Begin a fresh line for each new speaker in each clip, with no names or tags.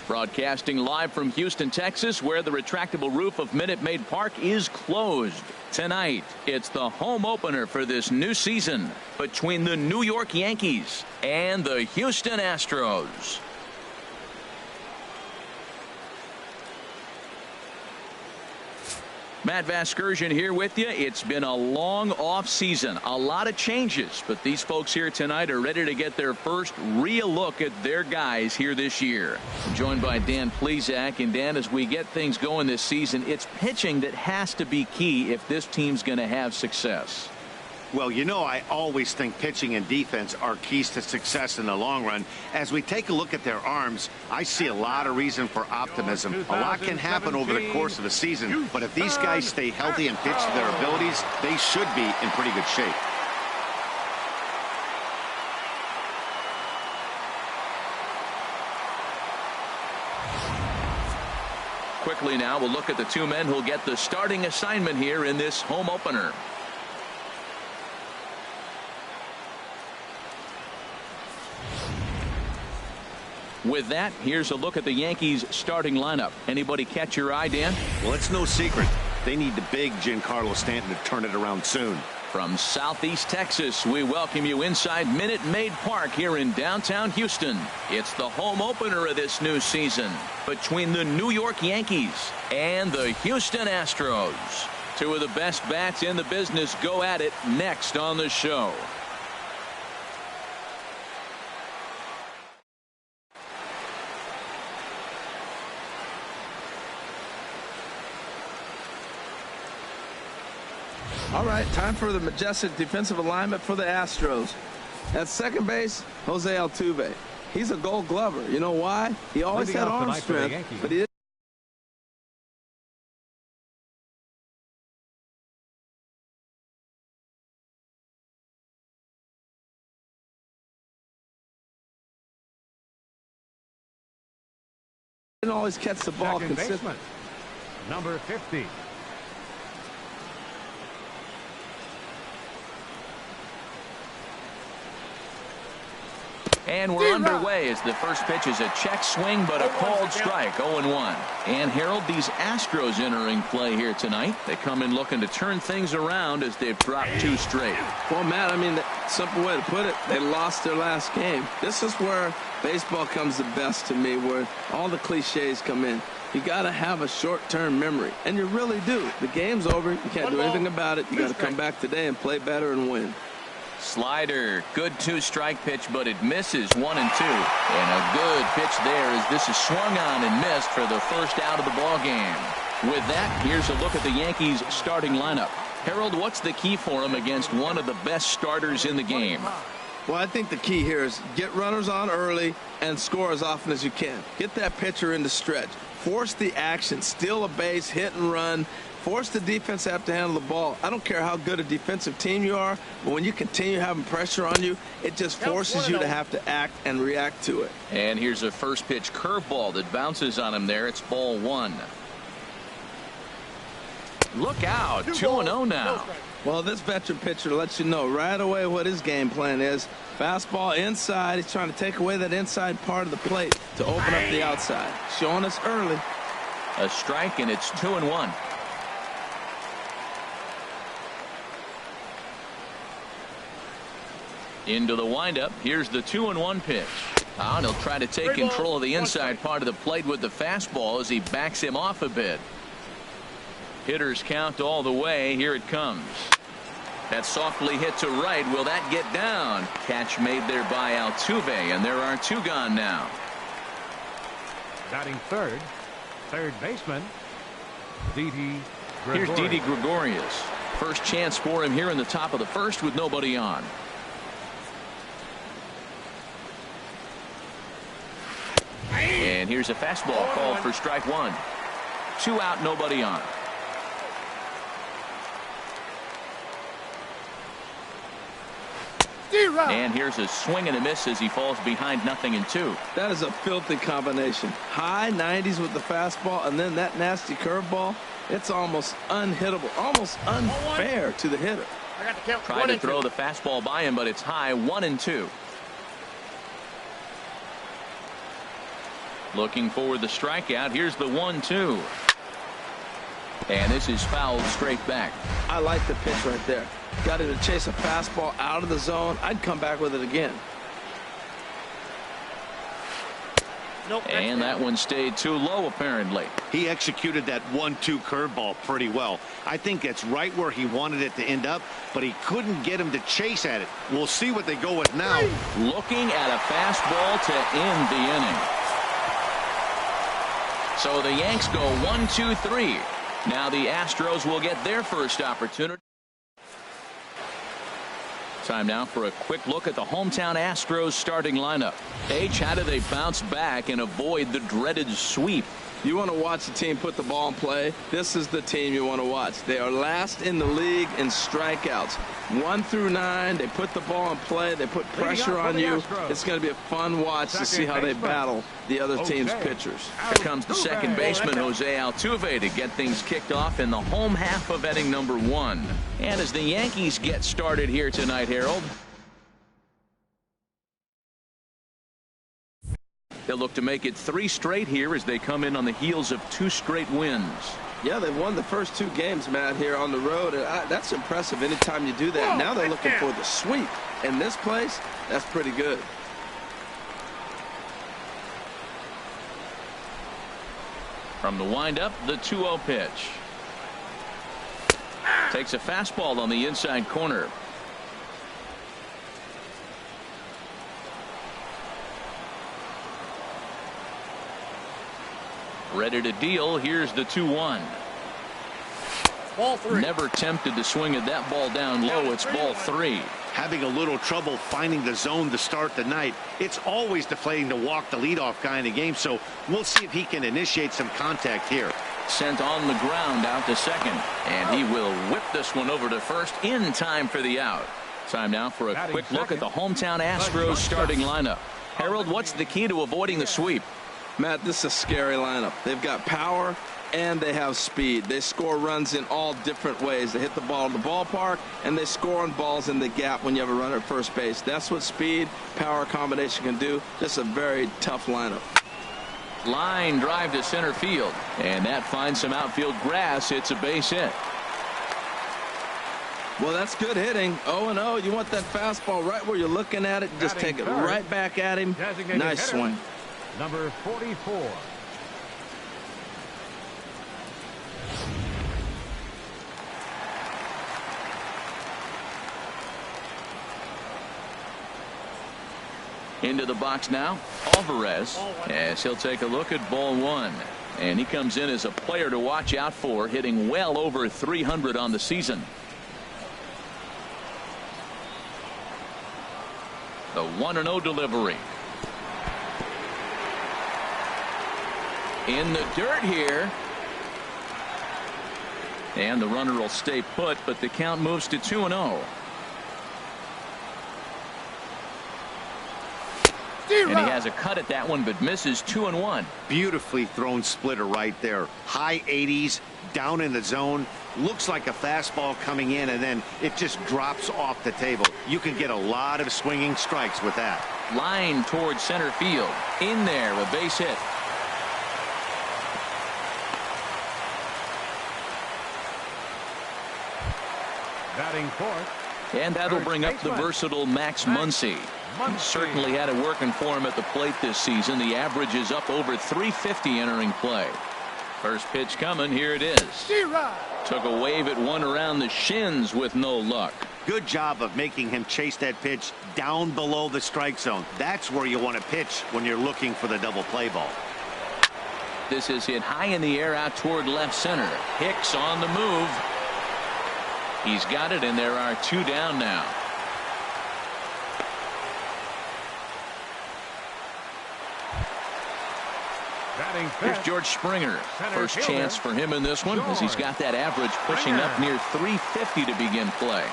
Broadcasting live from Houston, Texas, where the retractable roof of Minute Maid Park is closed. Tonight, it's the home opener for this new season between the New York Yankees and the Houston Astros. Matt Vasgersian here with you. It's been a long off season, a lot of changes, but these folks here tonight are ready to get their first real look at their guys here this year. I'm joined by Dan Plesac, and Dan, as we get things going this season, it's pitching that has to be key if this team's going to have success.
Well, you know, I always think pitching and defense are keys to success in the long run. As we take a look at their arms, I see a lot of reason for optimism. A lot can happen over the course of the season, but if these guys stay healthy and pitch to their abilities, they should be in pretty good shape.
Quickly now, we'll look at the two men who'll get the starting assignment here in this home opener. With that, here's a look at the Yankees starting lineup. Anybody catch your eye, Dan?
Well, it's no secret. They need the big Giancarlo Stanton to turn it around soon.
From Southeast Texas, we welcome you inside Minute Maid Park here in downtown Houston. It's the home opener of this new season between the New York Yankees and the Houston Astros. Two of the best bats in the business go at it next on the show.
All right, time for the majestic defensive alignment for the Astros. At second base, Jose Altuve. He's a Gold Glover. You know why? He always had arm strength, but he didn't. Didn't always catch the ball consistently.
Number 50.
And we're underway as the first pitch is a check swing, but a called strike, 0-1. And Harold, these Astros entering play here tonight. They come in looking to turn things around as they've dropped two straight.
Well, Matt, I mean, the simple way to put it, they lost their last game. This is where baseball comes the best to me, where all the cliches come in. You got to have a short-term memory, and you really do. The game's over. You can't do anything about it. You got to come back today and play better and win.
Slider, good two-strike pitch, but it misses 1-2. And a good pitch there as this is swung on and missed for the first out of the ball game. With that, here's a look at the Yankees starting lineup. Harold, what's the key for them against one of the best starters in the game?
Well, I think the key here is get runners on early and score as often as you can. Get that pitcher into stretch. Force the action, steal a base, hit and run. Force the defense to have to handle the ball. I don't care how good a defensive team you are, but when you continue having pressure on you, it just forces you to have to act and react to it.
And here's a first pitch curveball that bounces on him there. It's ball one. Look out, 2-0 now.
Well, this veteran pitcher lets you know right away what his game plan is. Fastball inside. He's trying to take away that inside part of the plate to open up the outside. Showing us early.
A strike, and it's 2-1. Into the windup. Here's the 2-1 pitch. And he'll try to take control of the inside part of the plate with the fastball as he backs him off a bit. Hitters count all the way. Here it comes. That softly hit to right. Will that get down? Catch made there by Altuve, and there are two gone now.
Batting third baseman, Didi Gregorius.
Here's Didi Gregorius. First chance for him here in the top of the first with nobody on. And here's a fastball called for strike one. 2 out, nobody on. And here's a swing and a miss as he falls behind 0-2.
That is a filthy combination. High 90s with the fastball and then that nasty curveball. It's almost unhittable, almost unfair to the hitter.
Tried to throw the fastball by him, but it's high, 1-2. Looking for the strikeout. Here's the 1-2. And this is fouled straight back.
I like the pitch right there. Got him to chase a fastball out of the zone. I'd come back with it again.
Nope,
and that one stayed too low, apparently.
He executed that 1-2 curveball pretty well. I think it's right where he wanted it to end up, but he couldn't get him to chase at it. We'll see what they go with now.
Looking at a fastball to end the inning. So the Yanks go 1-2-3. Now the Astros will get their first opportunity. Time now for a quick look at the hometown Astros starting lineup. H, how do they bounce back and avoid the dreaded sweep?
You want to watch the team put the ball in play. This is the team you want to watch. They are last in the league in strikeouts. 1 through 9. They put the ball in play. They put pressure on you. It's going to be a fun watch to see how they battle the other team's pitchers.
Here comes the second baseman, Jose Altuve, to get things kicked off in the home half of inning number 1. And as the Yankees get started here tonight, Harold, they'll look to make it 3 straight here as they come in on the heels of 2 straight wins.
Yeah, they've won the first 2 games, Matt, here on the road. That's impressive anytime you do that. Now they're looking for the sweep. In this place, that's pretty good.
From the windup, the 2-0 pitch. Takes a fastball on the inside corner. Ready to deal. Here's the 2-1.
Ball 3.
Never tempted to swing at that ball down low. It's ball 3.
Having a little trouble finding the zone to start the night. It's always deflating to walk the leadoff guy in the game, so we'll see if he can initiate some contact here.
Sent on the ground out to second, and he will whip this one over to first in time for the out. Time now for a quick look at the hometown Astros starting lineup. Harold, what's the key to avoiding the sweep?
Matt, this is a scary lineup. They've got power and they have speed. They score runs in all different ways. They hit the ball in the ballpark and they score on balls in the gap when you have a runner at first base. That's what speed, power combination can do. Just a very tough lineup.
Line drive to center field, and that finds some outfield grass. It's a base hit.
Well, that's good hitting. 0-0. You want that fastball right where you're looking at it. Just take it right back at him. Nice swing.
Number 44.
Into the box now, Alvarez, as he'll take a look at ball 1. And he comes in as a player to watch out for, hitting well over 300 on the season. The 1-0 delivery. In the dirt here. And the runner will stay put, but the count moves to 2-0. And he has a cut at that one, but misses 2-1.
Beautifully thrown splitter right there. High 80s, down in the zone. Looks like a fastball coming in, and then it just drops off the table. You can get a lot of swinging strikes with that.
Line towards center field. In there, a base hit.
Batting fourth.
And that'll bring up the versatile Max Muncy. He certainly had it working for him at the plate this season. The average is up over 350 entering play. First pitch coming. Here it is. Took a wave at one around the shins with no luck.
Good job of making him chase that pitch down below the strike zone. That's where you want to pitch when you're looking for the double play ball.
This is hit high in the air out toward left center. Hicks on the move. He's got it, and there are 2 down now. Here's George Springer. First chance for him in this one, as he's got that average pushing up near 350 to begin play.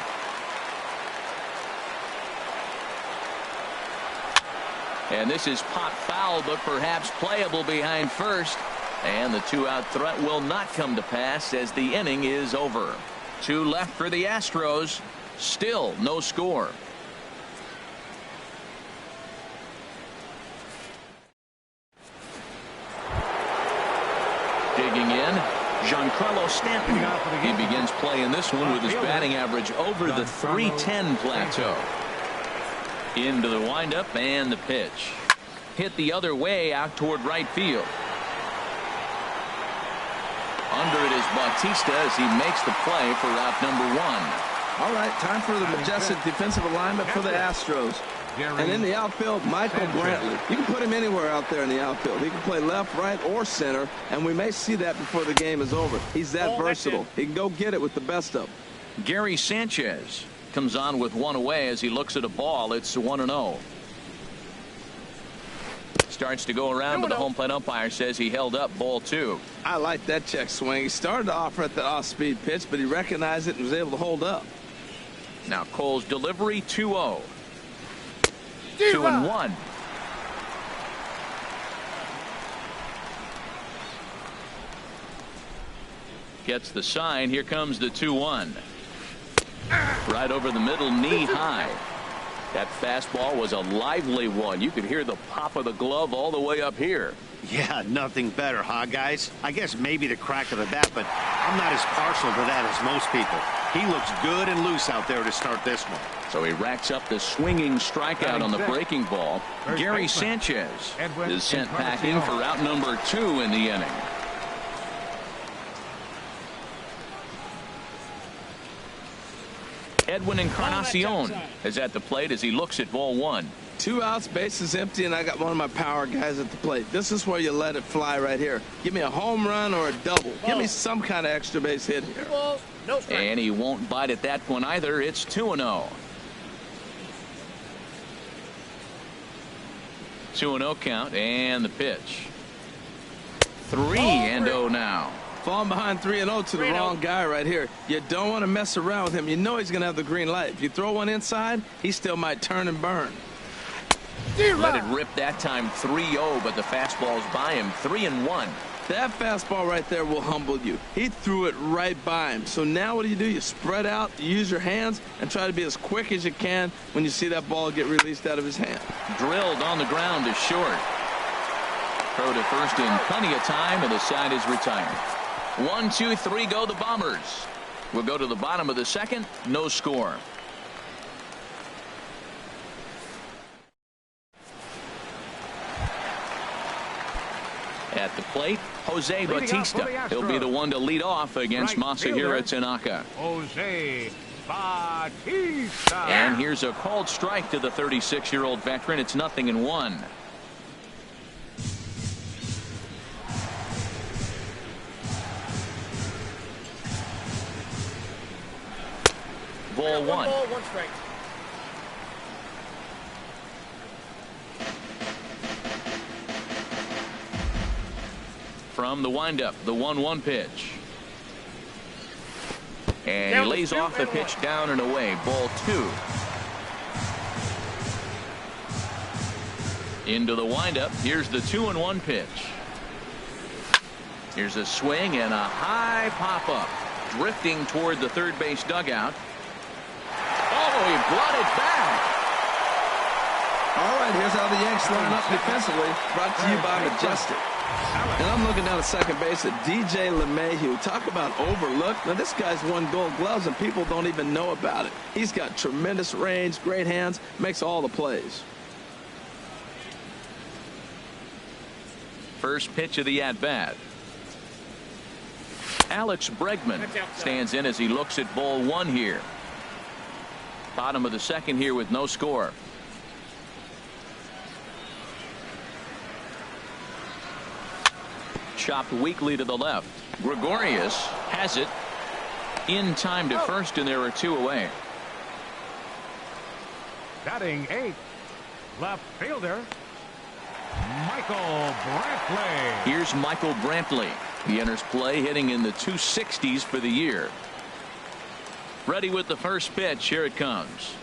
And this is pop foul, but perhaps playable behind first. And the 2-out threat will not come to pass as the inning is over. 2 left for the Astros. Still no score. Digging in, Giancarlo Stanton. He begins play in this one with his batting average over the .310 plateau. Into the windup and the pitch. Hit the other way out toward right field. Under it is Bautista as he makes the play for out number 1.
All right, time for the majestic defensive alignment for the Astros. And in the outfield, Michael Brantley. You can put him anywhere out there in the outfield. He can play left, right, or center, and we may see that before the game is over. He's that versatile. He can go get it with the best of them.
Gary Sanchez comes on with one away as he looks at a ball. It's 1-0. Starts to go around, but the home plate umpire says he held up ball 2.
I like that check swing. He started to offer at the off-speed pitch, but he recognized it and was able to hold up.
Now Cole's delivery, 2-0. 2-1. Gets the sign. Here comes the 2-1. Right over the middle, knee high. That fastball was a lively one. You could hear the pop of the glove all the way up here.
Yeah, nothing better, huh, guys? I guess maybe the crack of the bat, but I'm not as partial to that as most people. He looks good and loose out there to start this one.
So he racks up the swinging strikeout on the breaking ball. Gary Sanchez is sent packing for out number 2 in the inning. Edwin Encarnacion is at the plate as he looks at ball 1.
2 outs, bases empty, and I got one of my power guys at the plate. This is where you let it fly right here. Give me a home run or a double. Give me some kind of extra base hit here.
And he won't bite at that one either. It's 2-0. 2-0 count and the pitch. 3-0 now.
Falling behind 3-0 to the wrong guy right here. You don't want to mess around with him. You know he's going to have the green light. If you throw one inside, he still might turn and burn.
Let it rip that time, 3-0, but the fastball's by him. 3-1.
That fastball right there will humble you. He threw it right by him. So now what do? You spread out, you use your hands, and try to be as quick as you can when you see that ball get released out of his hand.
Drilled on the ground to short. Throw to first in plenty of time, and the side is retired. 1, 2, 3 go the Bombers. We'll go to the bottom of the second. No score. At the plate, Jose Bautista. He'll be the one to lead off against Masahiro Tanaka.
Jose Bautista.
And here's a called strike to the 36-year-old veteran. It's 0-1. Ball 1.
1 strike.
From the windup, the 1-1 pitch. And he lays off the pitch down and away. Ball 2. Into the windup. Here's the 2-1 pitch. Here's a swing and a high pop-up. Drifting toward the third base dugout. Oh, he brought it back.
All right, here's how the Yanks line up defensively. Brought to you by Majestic. And I'm looking down at second base at DJ LeMahieu. Talk about overlooked. Now, this guy's won Gold Gloves, and people don't even know about it. He's got tremendous range, great hands, makes all the plays.
First pitch of the at-bat. Alex Bregman stands in as he looks at ball 1 here. Bottom of the second here with no score. Chopped weakly to the left. Gregorius has it in time to first, and there are 2 away.
Batting 8th, left fielder Michael Brantley.
Here's Michael Brantley. He enters play hitting in the 260s for the year. Ready with the first pitch. Here it comes.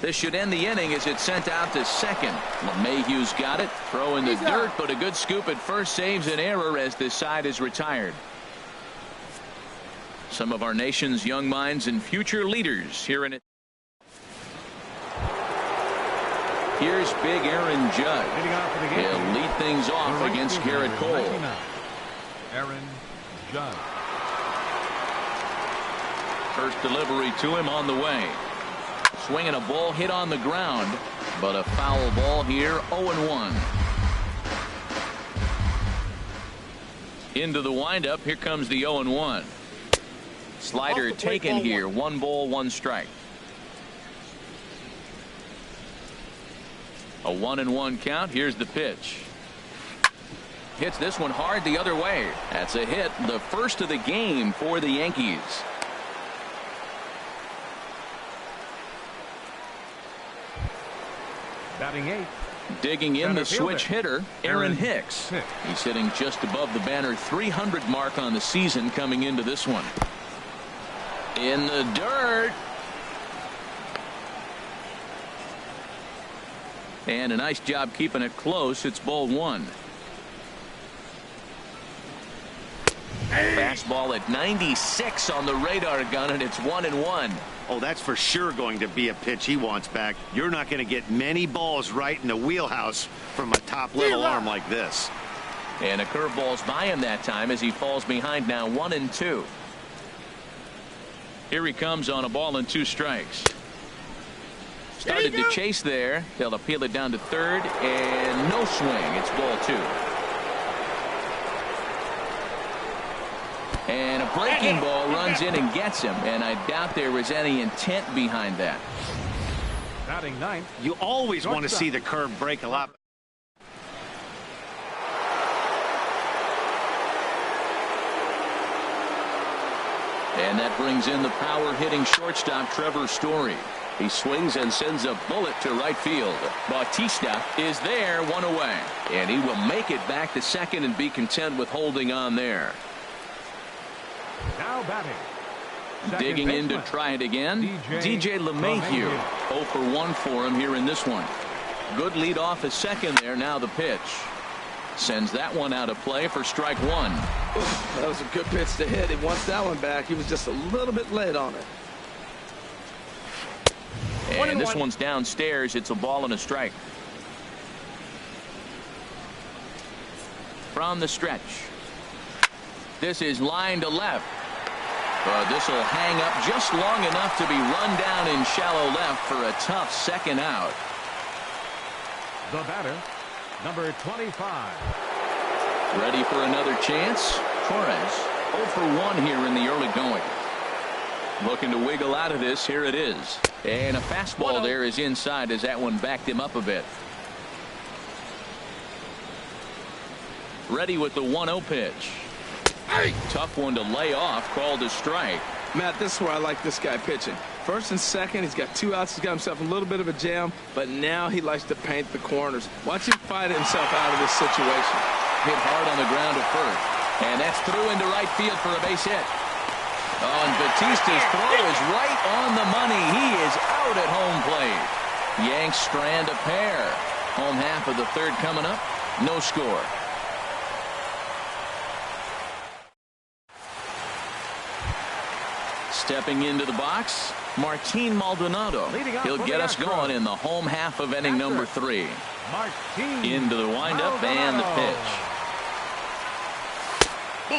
This should end the inning as it's sent out to second. LeMahieu's got it. Throw in the dirt, but a good scoop at first saves an error as this side is retired. Some of our nation's young minds and future leaders here in it. Here's big Aaron Judge.
Leading off for the game.
He'll lead things off
The right
against
fielder,
Garrett Cole.
99, Aaron Judge.
First delivery to him on the way. Swinging a ball hit on the ground, but a foul ball here, 0-1. Into the windup, here comes the 0-1. Slider taken here, 1 ball, 1 strike. A 1-1 count. Here's the pitch. Hits this one hard the other way. That's a hit, the first of the game for the Yankees.
Batting 8.
Digging in the
Center
switch
fielder,
hitter, Aaron Hicks. He's hitting just above the banner 300 mark on the season coming into this one. In the dirt. And a nice job keeping it close. It's ball 1. Fastball at 96 on the radar gun, and it's 1-1.
Oh, that's for sure going to be a pitch he wants back. You're not going to get many balls right in the wheelhouse from a top-level arm like this.
And a curveball's by him that time as he falls behind now 1-2. Here he comes on a ball and 2 strikes. Started to chase there. They'll appeal it down to third, and no swing. It's ball 2. And a breaking ball runs in and gets him, and I doubt there was any intent behind that.
Batting 9th.
You always want to see the curve break a lot.
And that brings in the power-hitting shortstop Trevor Story. He swings and sends a bullet to right field. Bautista is there, 1 away. And he will make it back to second and be content with holding on there.
Now batting.
Digging in to try it again, DJ LeMahieu. 0 for 1 for him here in this one. Good lead off at second there. Now the pitch. Sends that one out of play for strike 1.
That was a good pitch to hit. He wants that one back. He was just a little bit late on it.
And this one's downstairs. It's a ball and a strike. From the stretch. This is line to left. This will hang up just long enough to be run down in shallow left for a tough second out.
The batter, number 25.
Ready for another chance. Torres 0 for 1 here in the early going. Looking to wiggle out of this. Here it is. And a fastball there is inside as that one backed him up a bit. Ready with the 1-0 pitch. Tough one to lay off, called a strike.
Matt, this is where I like this guy pitching. First and second, he's got 2 outs. He's got himself a little bit of a jam, but now he likes to paint the corners. Watch him fight himself out of this situation.
Hit hard on the ground to first. And that's through into right field for a base hit. Oh, and Batista's throw is right on the money. He is out at home plate. Yanks strand a pair. Home half of the third coming up. No score. Stepping into the box, Martin Maldonado. He'll get us going in the home half of inning number 3. Into the windup and the pitch.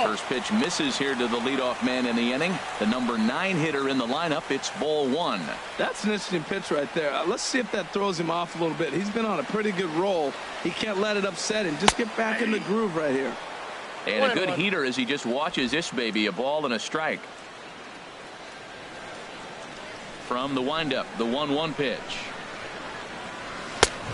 First pitch misses here to the leadoff man in the inning. The number 9 hitter in the lineup. It's ball 1.
That's an interesting pitch right there. Let's see if that throws him off a little bit. He's been on a pretty good roll. He can't let it upset him. Just get back in the groove right here.
And a good heater as he just watches this baby. A ball and a strike. From the windup, the 1-1 pitch.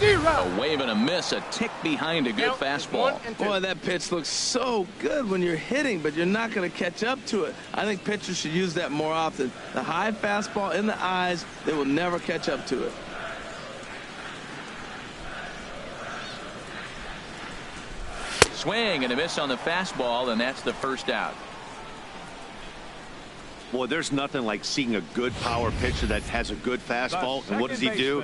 A wave and a miss, a tick behind a good fastball.
Boy, that pitch looks so good when you're hitting, but you're not going to catch up to it. I think pitchers should use that more often. The high fastball in the eyes, they will never catch up to it.
Swing and a miss on the fastball, and that's the first out.
Boy, there's nothing like seeing a good power pitcher that has a good fastball. And what does he do?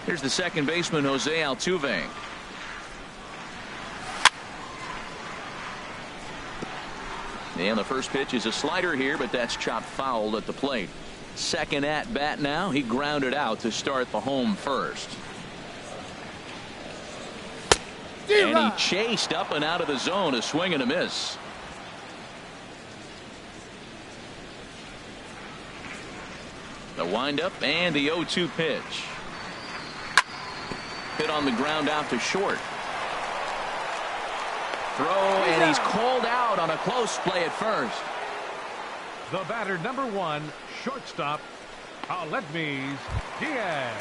Here's the second baseman, Jose Altuve. And the first pitch is a slider here, but that's chopped foul at the plate. Second at bat now. He grounded out to start the home first. And he chased up and out of the zone, a swing and a miss. The windup and the 0-2 pitch. Hit on the ground out to short. Throw, and he's called out on a close play at first.
The batter, number 1, shortstop, Aledmys Diaz.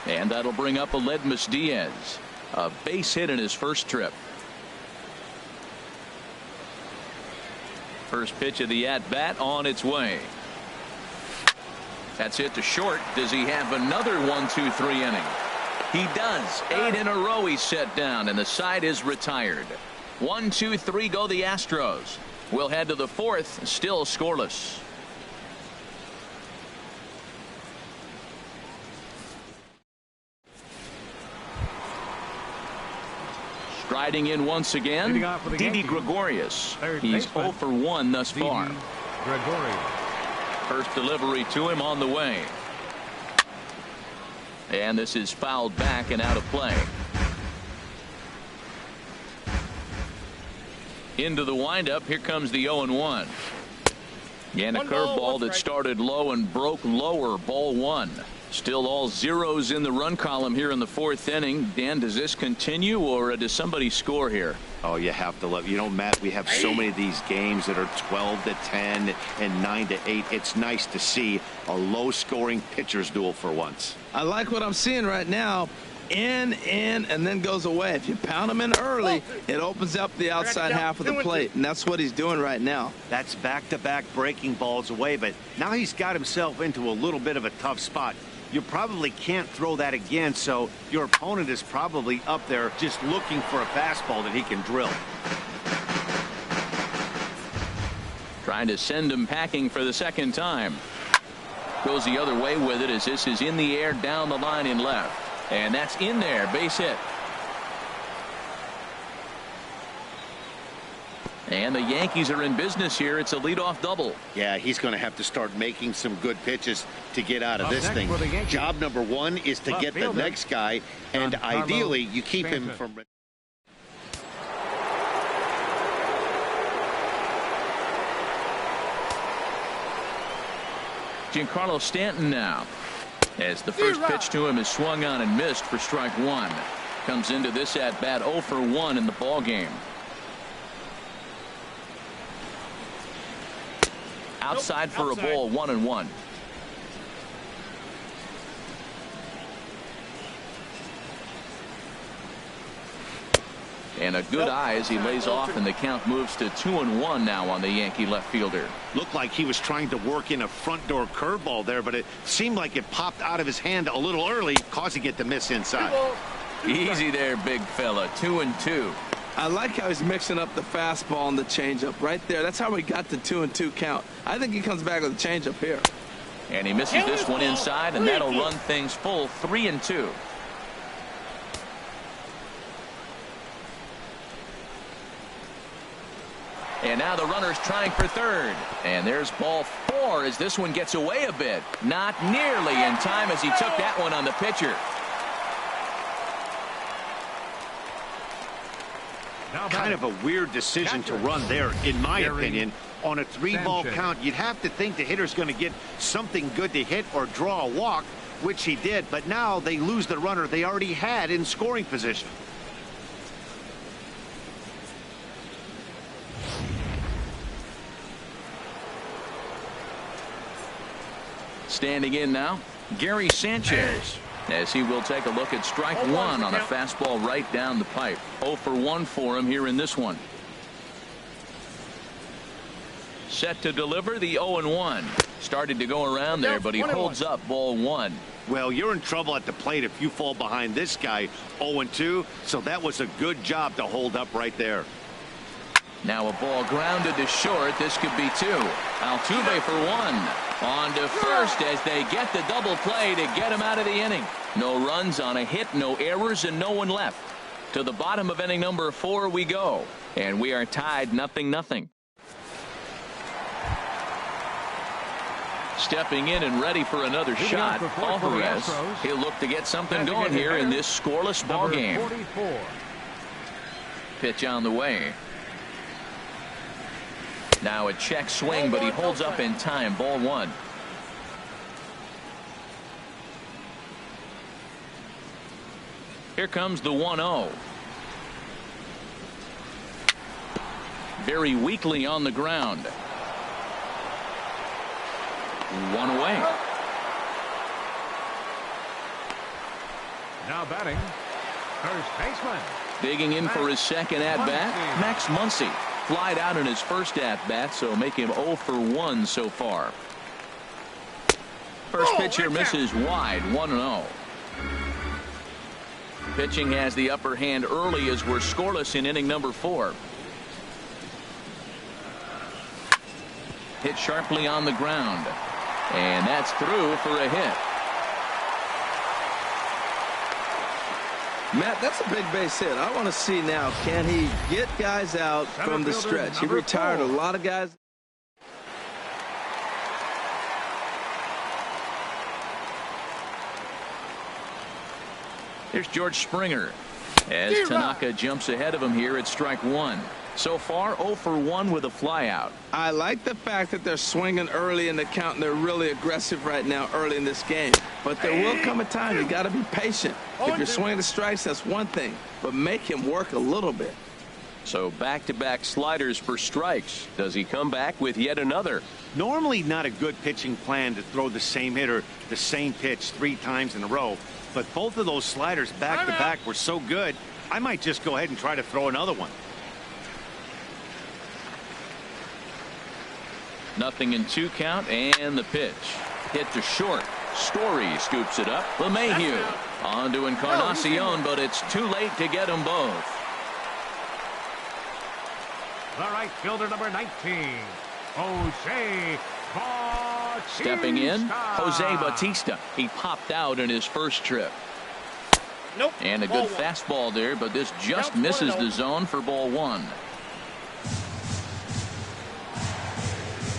And that'll bring up Aledmys Diaz. A base hit in his first trip. First pitch of the at-bat on its way. That's hit to short. Does he have another 1-2-3 inning? He does. 8 in a row he's set down, and the side is retired. 1-2-3 go the Astros. We'll head to the fourth, still scoreless. Striding in once again, Didi Gregorius. He's 0 for 1 thus far.
Gregorius.
First delivery to him on the way. And this is fouled back and out of play. Into the windup. Here comes the 0-1. And a curveball that started low and broke lower. Ball 1. Still all zeros in the run column here in the fourth inning. Dan, does this continue, or does somebody score here?
Oh, you have to love. You know, Matt, we have so many of these games that are 12-10 and 9-8. It's nice to see a low-scoring pitcher's duel for once.
I like what I'm seeing right now. In, and then goes away. If you pound him in early, it opens up the outside half of the plate, and that's what he's doing right now.
That's back-to-back breaking balls away, but now he's got himself into a little bit of a tough spot. You probably can't throw that again, so your opponent is probably up there just looking for a fastball that he can drill.
Trying to send him packing for the second time. Goes the other way with it as this is in the air down the line in left. And that's in there, base hit. And the Yankees are in business here. It's a leadoff double.
Yeah, he's going to have to start making some good pitches to get out of this thing. Job number 1 is to get the next guy, and ideally you keep him from...
Giancarlo Stanton now, as the first pitch to him is swung on and missed for strike 1. Comes into this at bat 0 for 1 in the ball game. Outside for a ball, 1-1. And a good eye as he lays off, and the count moves to 2-1 now on the Yankee left fielder.
Looked like he was trying to work in a front door curveball there, but it seemed like it popped out of his hand a little early, causing it to miss inside.
Easy there, big fella. 2-2.
I like how he's mixing up the fastball and the changeup right there. That's how we got the 2-2 count. I think he comes back with a changeup here.
And he misses this one inside, and that'll run things full 3-2. And now the runner's trying for third. And there's ball 4 as this one gets away a bit. Not nearly in time as he took that one on the pitcher.
Kind of a weird decision to run there, in my opinion. On a 3-ball count, you'd have to think the hitter's going to get something good to hit or draw a walk, which he did. But now they lose the runner they already had in scoring position.
Standing in now, Gary Sanchez, as he will take a look at strike 1 on a fastball right down the pipe. 0 for 1 for him here in this one. Set to deliver the 0-1. Started to go around there, but he holds up ball 1.
Well, you're in trouble at the plate if you fall behind this guy 0-2, so that was a good job to hold up right there.
Now a ball grounded to short. This could be 2. Altuve for 1. On to first as they get the double play to get him out of the inning. No runs on a hit, no errors, and no one left. To the bottom of inning number 4 we go. And we are tied 0-0. Stepping in and ready for another shot, Alvarez. He'll look to get something going here in this scoreless ball game.
44.
Pitch on the way. Now a check swing, but he holds up in time. Ball one. Here comes the 1-0. Very weakly on the ground. One away.
Now batting, first baseman.
Digging in for his second at-bat, Max Muncy. Flied out in his first at-bat, so make him 0 for 1 so far. First pitch here misses wide, 1-0. Pitching has the upper hand early as we're scoreless in inning number 4. Hit sharply on the ground. And that's through for a hit.
Matt, that's a big base hit. I want to see now, can he get guys out from the stretch? He retired a lot of guys.
Here's George Springer as Tanaka jumps ahead of him here at strike one. So far 0 for 1 with a flyout.
I like the fact that they're swinging early in the count and they're really aggressive right now early in this game. But there will come a time you got to be patient. If you're swinging the strikes, that's one thing, but make him work a little bit.
So back-to-back sliders for strikes. Does he come back with yet another?
Normally not a good pitching plan to throw the same hitter the same pitch 3 times in a row, but both of those sliders back-to-back were so good, I might just go ahead and try to throw another one.
Nothing in 2 count, and the pitch. Hit to short. Story scoops it up. LeMahieu on to Encarnacion, but it's too late to get them both.
The right fielder, number 19, Jose Bautista.
Stepping in, Jose Bautista. He popped out in his first trip.
Nope.
And a good fastball there, but this just misses the zone for ball 1.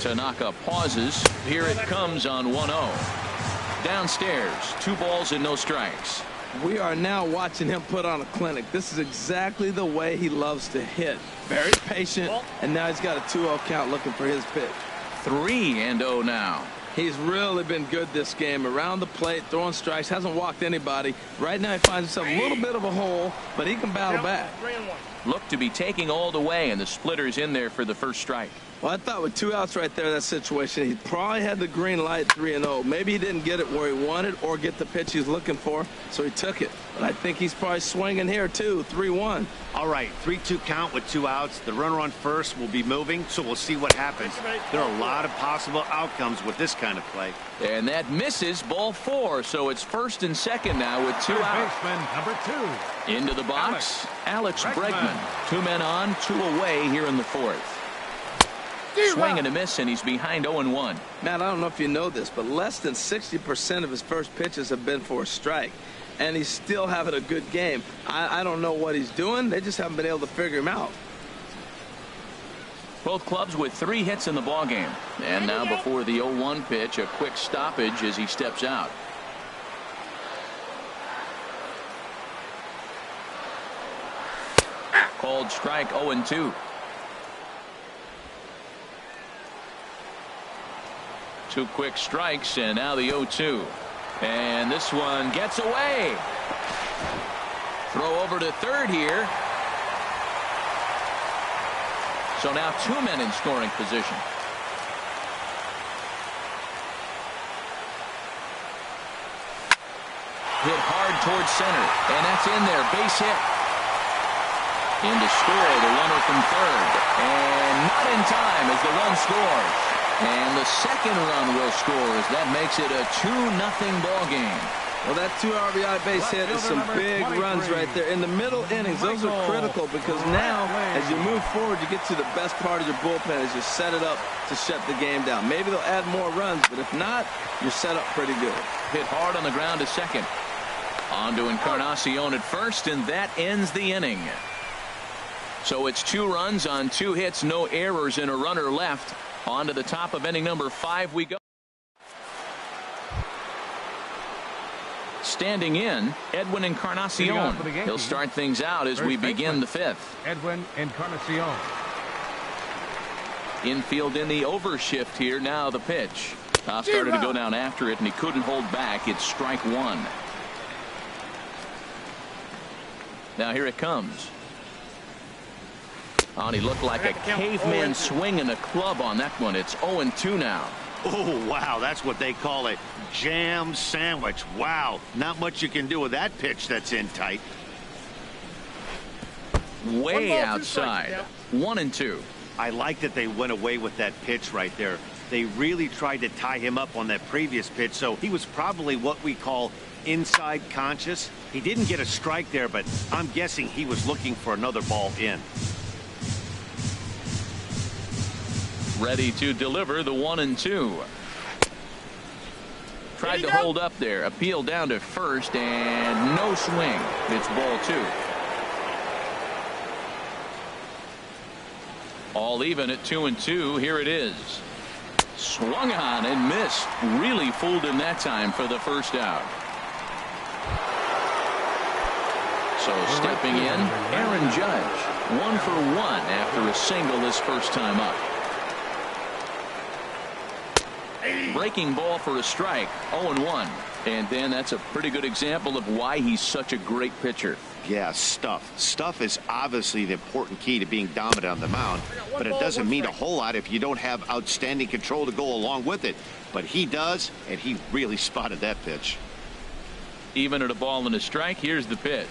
Tanaka pauses. Here it comes on 1-0. Downstairs, 2 balls and no strikes.
We are now watching him put on a clinic. This is exactly the way he loves to hit. Very patient, and now he's got a 2-0 count looking for his pitch.
3-0 now.
He's really been good this game. Around the plate, throwing strikes, hasn't walked anybody. Right now he finds himself a little bit of a hole, but he can battle back.
Look to be taking all the way, and the splitter's in there for the first strike.
Well, I thought with 2 outs right there in that situation, he probably had the green light 3-0. Maybe he didn't get it where he wanted or get the pitch he's looking for, so he took it. But I think he's probably swinging here, too, 3-1.
All right, 3-2 count with 2 outs. The runner on first will be moving, so we'll see what happens. There are a lot of possible outcomes with this kind of play.
And that misses ball 4, so it's first and second now with 2 outs.
Baseman, number 2.
Into the box, Alex Bregman. 2 men on, 2 away here in the 4th. Swing and a miss, and he's behind 0-1.
Matt, I don't know if you know this, but less than 60% of his first pitches have been for a strike, and he's still having a good game. I don't know what he's doing. They just haven't been able to figure him out.
Both clubs with 3 hits in the ballgame. And now before the 0-1 pitch, a quick stoppage as he steps out. Called strike 0-2. 2 quick strikes, and now the 0-2. And this one gets away. Throw over to third here. So now 2 men in scoring position. Hit hard towards center, and that's in there. Base hit. In to score, the runner from third. And not in time as the run scores. And the second run will score as that makes it a 2-0 ball game.
Well, that 2 RBI base hit is some big runs right there. In the middle innings, those are critical because now, as you move forward, you get to the best part of your bullpen as you set it up to shut the game down. Maybe they'll add more runs, but if not, you're set up pretty good.
Hit hard on the ground to second. On to Encarnacion at first, and that ends the inning. So it's 2 runs on 2 hits, no errors, and a runner left. On to the top of inning number 5 we go. Standing in, Edwin Encarnacion. He'll start things out as we begin the fifth.
Edwin Encarnacion.
Infield in the overshift here. Now the pitch. Started to go down after it, and he couldn't hold back. It's strike one. Now here it comes. And he looked like a caveman swinging a club on that one. It's 0-2 now.
Oh, wow, that's what they call a jam sandwich. Wow, not much you can do with that pitch that's in tight.
Way outside. 1-2.
I like that they went away with that pitch right there. They really tried to tie him up on that previous pitch, so he was probably what we call inside conscious. He didn't get a strike there, but I'm guessing he was looking for another ball in.
Ready to deliver the 1-2. Tried to hold up there. Appeal down to first, and no swing. It's ball two. All even at 2-2. Here it is. Swung on and missed. Really fooled him that time for the first out. So stepping in, Aaron Judge. 1 for 1 after a single his first time up. Breaking ball for a strike. 0-1. And then that's a pretty good example of why he's such a great pitcher.
Yeah, stuff. Stuff is obviously the important key to being dominant on the mound, but it doesn't mean a whole lot if you don't have outstanding control to go along with it. But he does, and he really spotted that pitch.
Even at a ball and a strike, here's the pitch.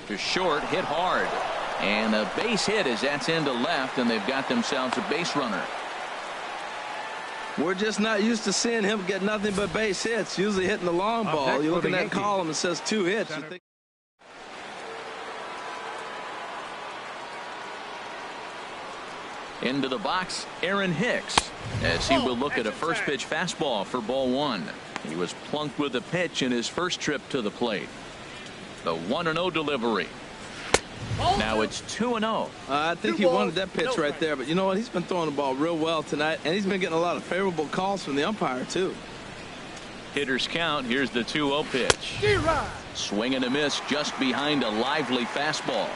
To short, hit hard. And a base hit as that's into left, and they've got themselves a base runner.
We're just not used to seeing him get nothing but base hits, usually hitting the long ball. You look at that column, it says 2 hits. You think
into the box, Aaron Hicks, as he will look at a first pitch fastball for ball one. He was plunked with a pitch in his first trip to the plate. The 1-0 delivery. Now it's 2-0.
I think he wanted that pitch right there, but you know what? He's been throwing the ball real well tonight, and he's been getting a lot of favorable calls from the umpire, too.
Hitters count. Here's the 2-0 pitch. Swing and a miss just behind a lively fastball.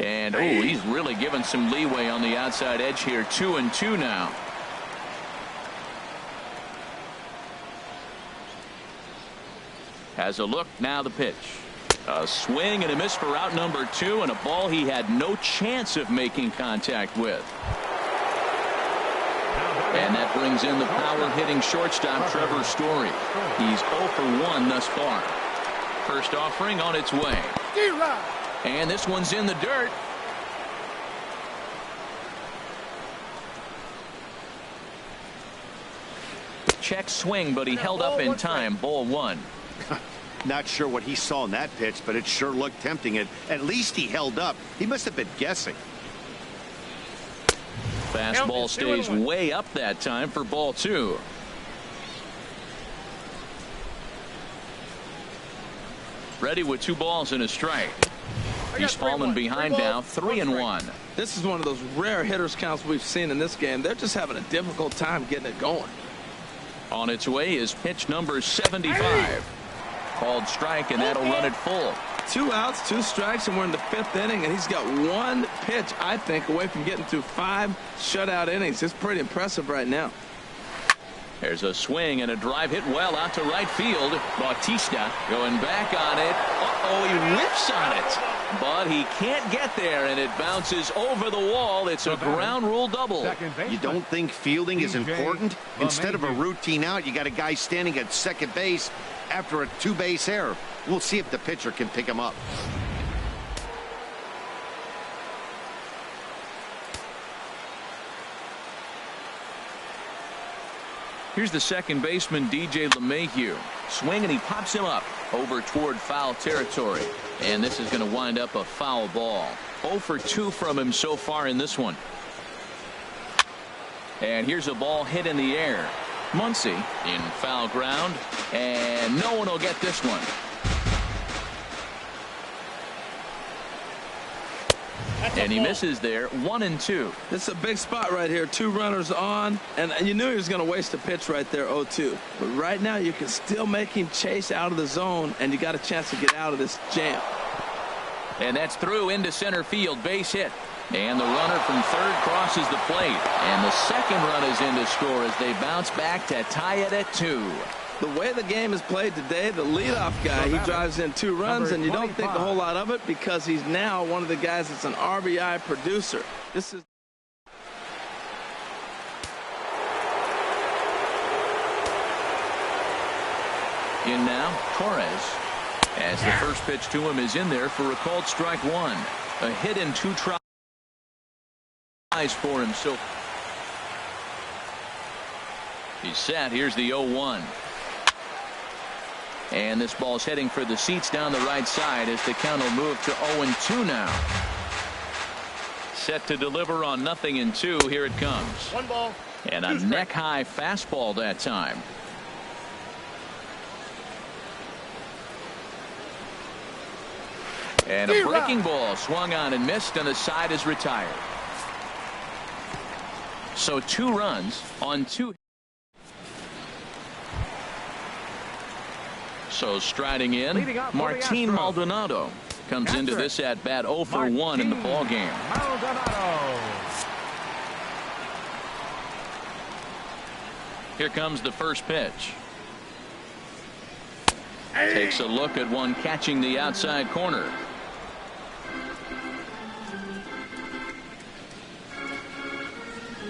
And, he's really given some leeway on the outside edge here. 2-2 now. Has a look. Now the pitch. A swing and a miss for out number 2, and a ball he had no chance of making contact with. And that brings in the power-hitting shortstop, Trevor Story. He's 0 for 1 thus far. First offering on its way. And this one's in the dirt. Check swing, but he held up in time. Ball 1.
Not sure what he saw in that pitch, but it sure looked tempting. At least he held up. He must have been guessing.
Fastball stays way up that time for ball 2. Ready with 2 balls and a strike. He's fallen behind now, 3-1.
This is one of those rare hitters counts we've seen in this game. They're just having a difficult time getting it going.
On its way is pitch number 75. Called strike, and that'll run it full.
2 outs, 2 strikes, and we're in the 5th inning, and he's got 1 pitch, I think, away from getting through 5 shutout innings. It's pretty impressive right now.
There's a swing and a drive hit well out to right field. Bautista going back on it. He whiffs on it, but he can't get there, and it bounces over the wall. It's a ground rule double.
You don't think fielding is important? Instead of a routine out, you got a guy standing at second base after a 2-base error. We'll see if the pitcher can pick him up.
Here's the second baseman, DJ LeMahieu. Swing, and he pops him up over toward foul territory. And this is going to wind up a foul ball. 0 for 2 from him so far in this one. And here's a ball hit in the air. Muncy in foul ground, and no one will get this one. And he misses there, 1-2.
This is a big spot right here. 2 runners on, and you knew he was going to waste a pitch right there, 0-2. But right now you can still make him chase out of the zone, and you got a chance to get out of this jam.
And that's through into center field, base hit. And the runner from third crosses the plate. And the second run is in to score as they bounce back to tie it at 2.
The way the game is played today, the leadoff guy, he drives in 2 runs, and you don't think a whole lot of it because he's now one of the guys that's an RBI producer. This is
in now, Torres. As the first pitch to him is in there for a called strike 1. A hit in 2 tries for him. So he's set. Here's the 0-1. And this ball's heading for the seats down the right side as the count will move to 0-2 now. Set to deliver on 0-2. Here it comes.
1 ball.
And a neck-high fastball that time. And a breaking ball swung on and missed, and the side is retired. So 2 runs on 2. So striding in, Martin Maldonado comes into this at bat 0 for 1 in the ball game.
Maldonado.
Here comes the first pitch. Takes a look at one catching the outside corner.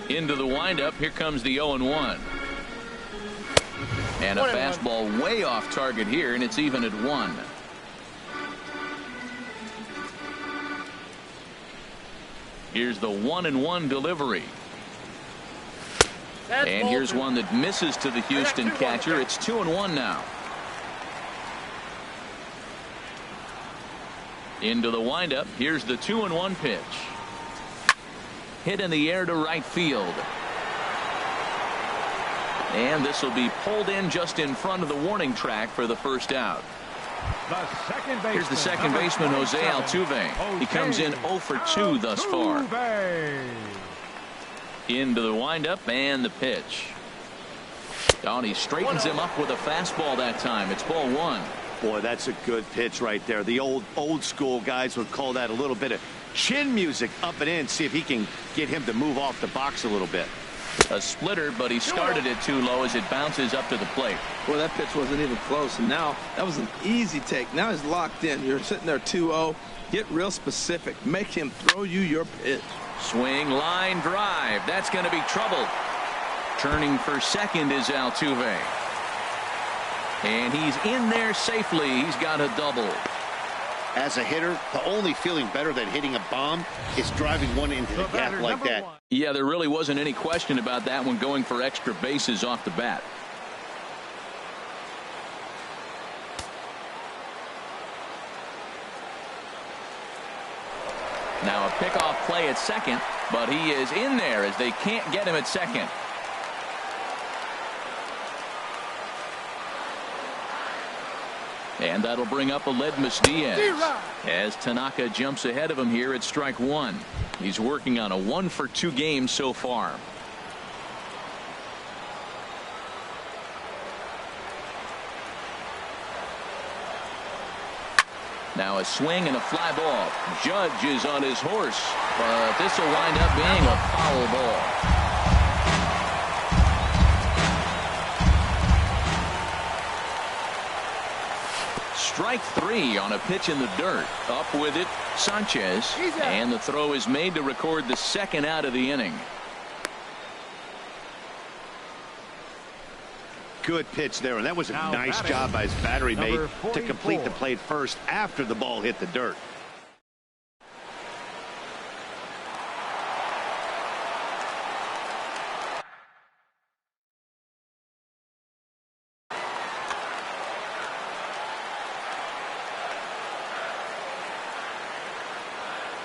Into the windup. Here comes the 0-1. And a fastball way off target here, and it's even at 1. Here's the 1-1 delivery. And here's one that misses to the Houston catcher. It's 2-1 now. Into the windup. Here's the 2-1 pitch. Hit in the air to right field. And this will be pulled in just in front of the warning track for the first out. Here's the second baseman, Jose Altuve. He comes in 0 for 2 thus far. Into the windup and the pitch. Oh, and he straightens him up with a fastball that time. It's ball 1.
Boy, that's a good pitch right there. The old school guys would call that a little bit of chin music up and in. See if he can get him to move off the box a little bit.
A splitter, but he started it too low as it bounces up to the plate.
Well, that pitch wasn't even close, and now that was an easy take. Now he's locked in. You're sitting there 2-0. Get real specific. Make him throw you your pitch.
Swing, line drive. That's going to be trouble. Turning for second is Altuve. And he's in there safely. He's got a double.
As a hitter, the only feeling better than hitting a bomb is driving one into the gap like that.
Yeah, there really wasn't any question about that one, going for extra bases off the bat. Now a pickoff play at second, but he is in there as they can't get him at second. And that'll bring up Aledmys Diaz as Tanaka jumps ahead of him here at strike 1. He's working on a 1 for 2 game so far. Now a swing and a fly ball. Judge is on his horse, but this will wind up being a foul ball. Strike 3 on a pitch in the dirt. Up with it, Sanchez. And the throw is made to record the second out of the inning.
Good pitch there, and that was a nice job by his battery mate to complete the play first after the ball hit the dirt.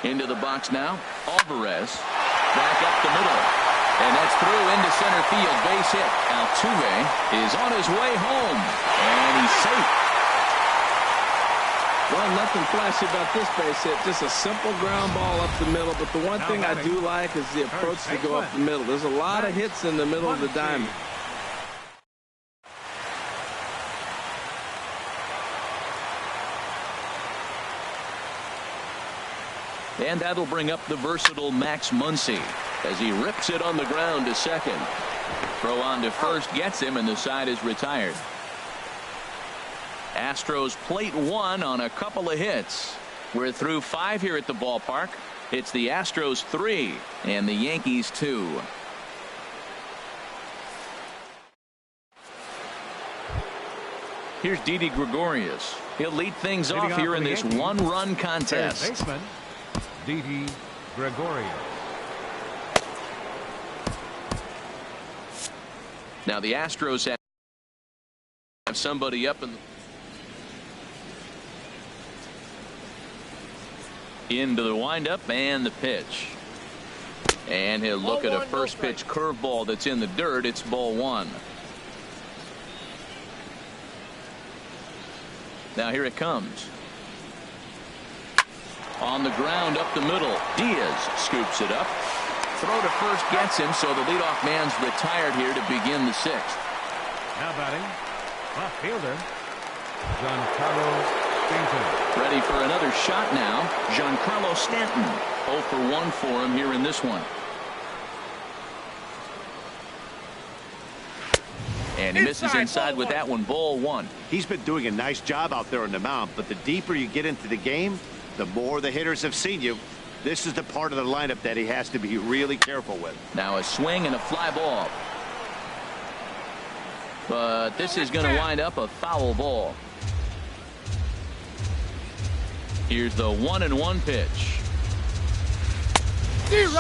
Into the box now, Alvarez back up the middle, and that's through into center field, base hit. Altuve is on his way home, and he's safe.
Well, nothing flashy about this base hit. Just a simple ground ball up the middle. But the one thing I do like is the approach to go up the middle. There's a lot of hits in the middle of the diamond.
And that'll bring up the versatile Max Muncy as he rips it on the ground to second. Throw on to first gets him, and the side is retired. Astros plate one on a couple of hits. We're through 5 here at the ballpark. It's the Astros 3 and the Yankees 2. Here's Didi Gregorius. He'll lead things off here in this one-run contest.
Third baseman, Didi Gregorius.
Now the Astros have somebody up into the windup and the pitch. And he'll look at a first pitch curveball that's in the dirt. It's ball one. Now here it comes. On the ground up the middle. Diaz scoops it up. Throw to first gets him, so the leadoff man's retired here to begin the 6th.
Now batting, left fielder, Giancarlo Stanton.
Ready for another shot now. Giancarlo Stanton. 0 for 1 for him here in this one. And he misses inside with that one. Ball one.
He's been doing a nice job out there on the mound, but the deeper you get into the game, the more the hitters have seen you. This is the part of the lineup that he has to be really careful with.
Now a swing and a fly ball. But this is going to wind up a foul ball. Here's the 1-1 pitch.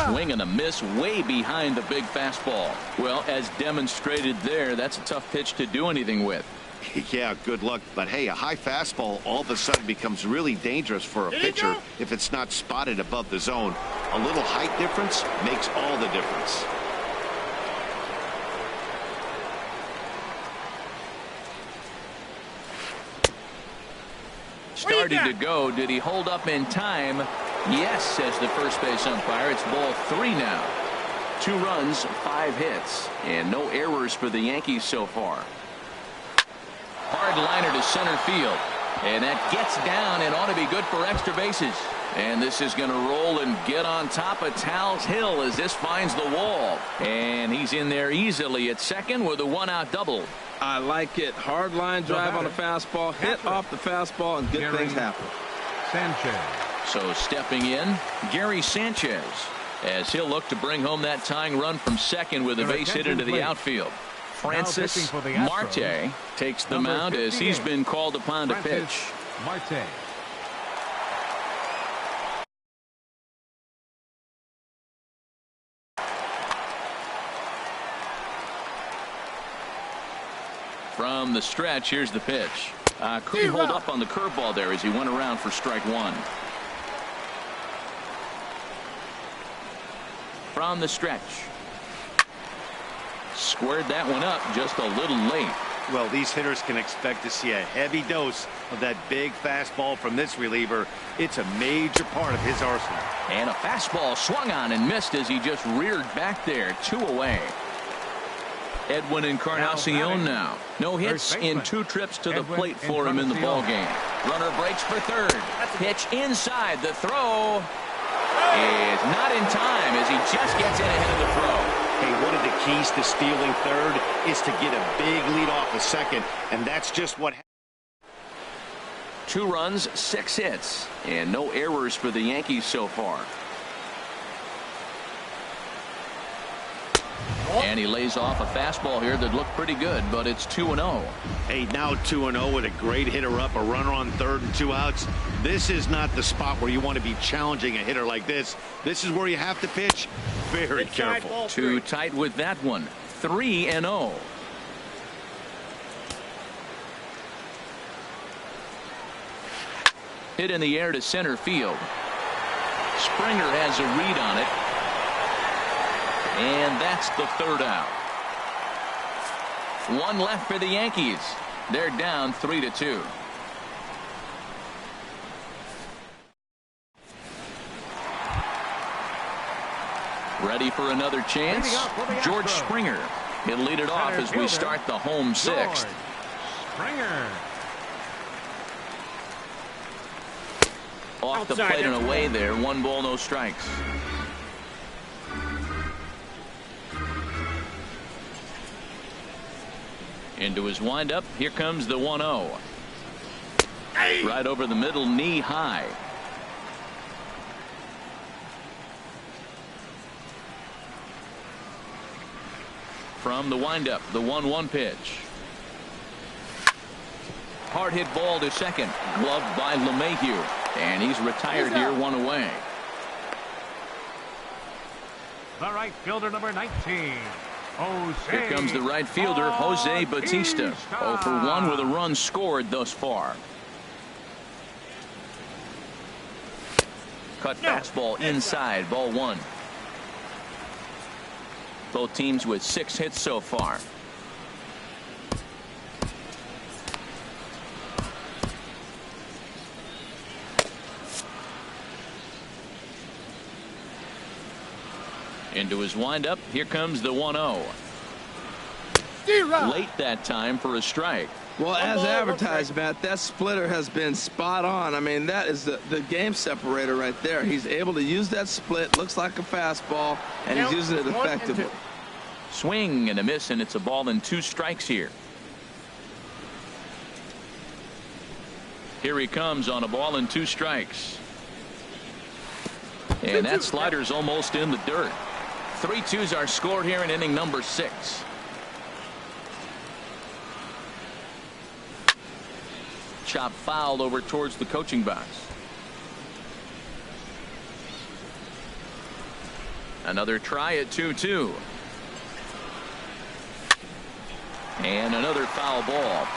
Swing and a miss way behind the big fastball. Well, as demonstrated there, that's a tough pitch to do anything with.
Yeah, good luck. But hey, a high fastball all of a sudden becomes really dangerous for a pitcher if it's not spotted above the zone. A little height difference makes all the difference.
Starting to go. Did he hold up in time? Yes, says the first base umpire. It's ball 3 now. 2 runs, 5 hits, and no errors for the Yankees so far. Hard liner to center field, and that gets down and ought to be good for extra bases. And this is going to roll and get on top of Tal's Hill as this finds the wall. And he's in there easily at second with a 1-out double.
I like it. Hard line drive on a fastball, hit off the fastball, and good things happen.
Sanchez.
So stepping in, Gary Sanchez, as he'll look to bring home that tying run from second with a base hit into the outfield. Francis Marte takes the mound as he's been called upon to pitch.
Marte.
From the stretch, here's the pitch. Couldn't hold up on the curveball there as he went around for strike one. From the stretch. Squared that one up just a little late.
Well, these hitters can expect to see a heavy dose of that big fastball from this reliever. It's a major part of his arsenal.
And a fastball swung on and missed as he just reared back there. 2 away. Edwin Encarnacion now. No hits in 2 trips to the plate for him in the ball game. Runner breaks for third. Pitch inside. The throw is not in time as he just gets in ahead of the throw.
Hey, one of the keys to stealing third is to get a big lead off of second, and that's just what happened.
2 runs, 6 hits, and no errors for the Yankees so far. And he lays off a fastball here that looked pretty good, but it's 2-0.
Hey, now 2-0 with a great hitter up, a runner on third and 2 outs. This is not the spot where you want to be challenging a hitter like this. This is where you have to pitch very careful.
Too tight with that one. 3-0. Hit in the air to center field. Springer has a read on it. And that's the 3rd out. 1 left for the Yankees. They're down 3-2. Ready for another chance. George Springer. He'll lead it off as we start the home sixth.
Springer.
Off the plate and away there. 1 ball, no strikes. Into his windup. Here comes the 1-0. Right over the middle, knee high. From the windup, the 1-1 pitch. Hard hit ball to second. Gloved by LeMahieu. And he's retired here, 1 away.
The right fielder, number 19. Jose.
Here comes the right fielder, Jose Bautista. 0 for 1 with a run scored thus far. Cut fastball inside, ball 1. Both teams with 6 hits so far. Into his windup. Here comes the 1-0. Late that time for a strike.
Well, as advertised, Matt, that splitter has been spot on. I mean, that is the game separator right there. He's able to use that split. Looks like a fastball, and he's using it effectively.
Swing and a miss, and it's a ball and 2 strikes here. Here he comes on a ball and 2 strikes. And that slider's almost in the dirt. 3-2s are scored here in inning number 6. Chop foul over towards the coaching box. Another try at 2-2. And another foul ball.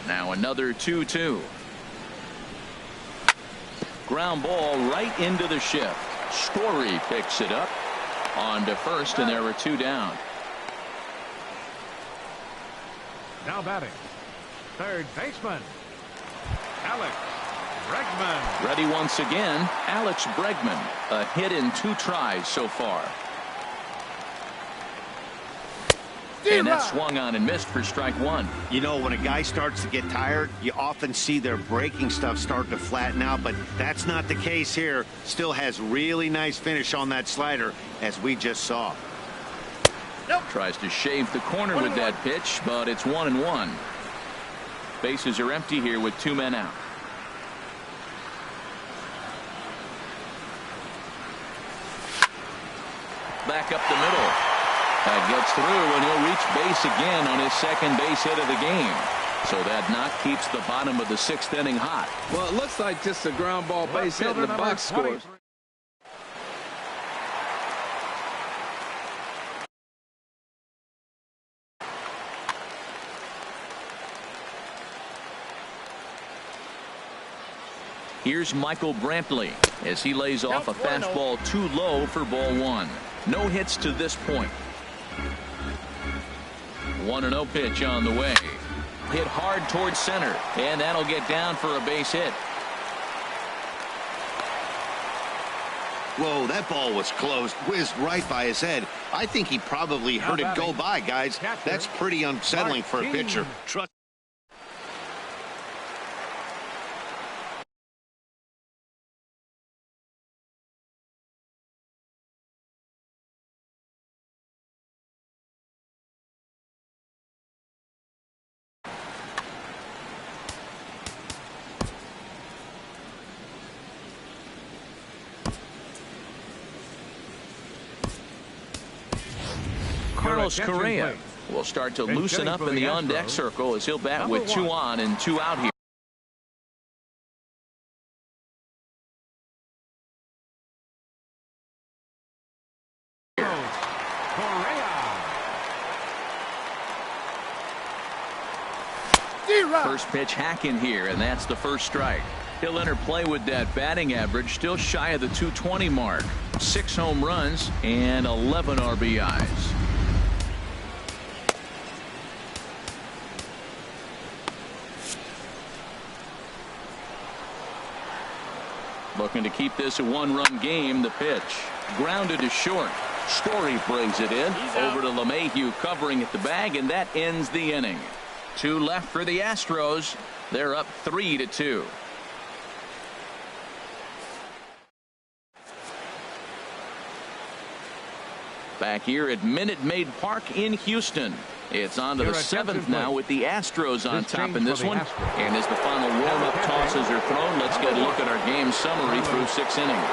Now another 2-2. Ground ball right into the shift. Story picks it up on to first, and there were 2 down.
Now batting, third baseman, Alex Bregman.
Ready once again, Alex Bregman. A hit in 2 tries so far. And that swung on and missed for strike 1.
You know, when a guy starts to get tired, you often see their breaking stuff start to flatten out, but that's not the case here. Still has really nice finish on that slider, as we just saw.
Tries to shave the corner with that pitch, but it's 1-1. Bases are empty here with 2 men out. Back up the middle. That gets through, and he'll reach base again on his second base hit of the game. So that knock keeps the bottom of the 6th inning hot.
Well, it looks like just a ground ball base hit, and the box scores.
Here's Michael Brantley as he lays off a fastball too low for ball 1. No hits to this point. 1-0 pitch on the way. Hit hard towards center, and that'll get down for a base hit.
Whoa, that ball was close. Whizzed right by his head. I think he probably heard it go by, guys. That's pretty unsettling for a pitcher. Trust.
Carlos Correa will start to loosen up in the on-deck circle as he'll bat with 2 on and 2 out here. First pitch hack in here, and that's the first strike. He'll enter play with that batting average still shy of the 220 mark. 6 home runs and 11 RBIs. Looking to keep this a one-run game. The pitch grounded to short. Story brings it in over to LeMahieu, covering at the bag, and that ends the inning. 2 left for the Astros. They're up 3-2. Back here at Minute Maid Park in Houston. It's on to the 7th now with the Astros on top in this one. And as the final warm-up tosses are thrown, let's get a look at our game summary through 6 innings.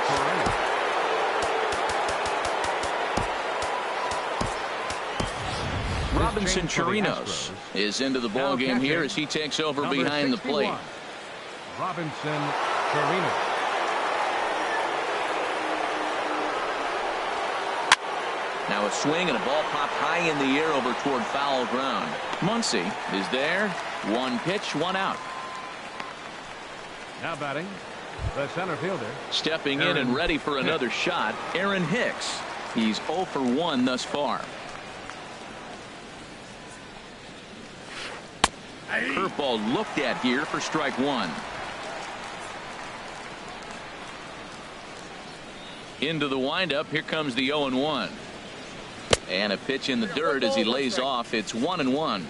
Robinson Chirinos is into the ball game here as he takes over behind the plate.
Robinson Chirinos.
Now a swing and a ball popped high in the air over toward foul ground. Muncy is there. 1 pitch, 1 out.
Now batting, the center fielder.
Stepping in and ready for another shot, Aaron Hicks. He's 0 for 1 thus far. Curveball looked at here for strike 1. Into the windup. Here comes the 0-1. And a pitch in the dirt as he lays off. It's 1-1.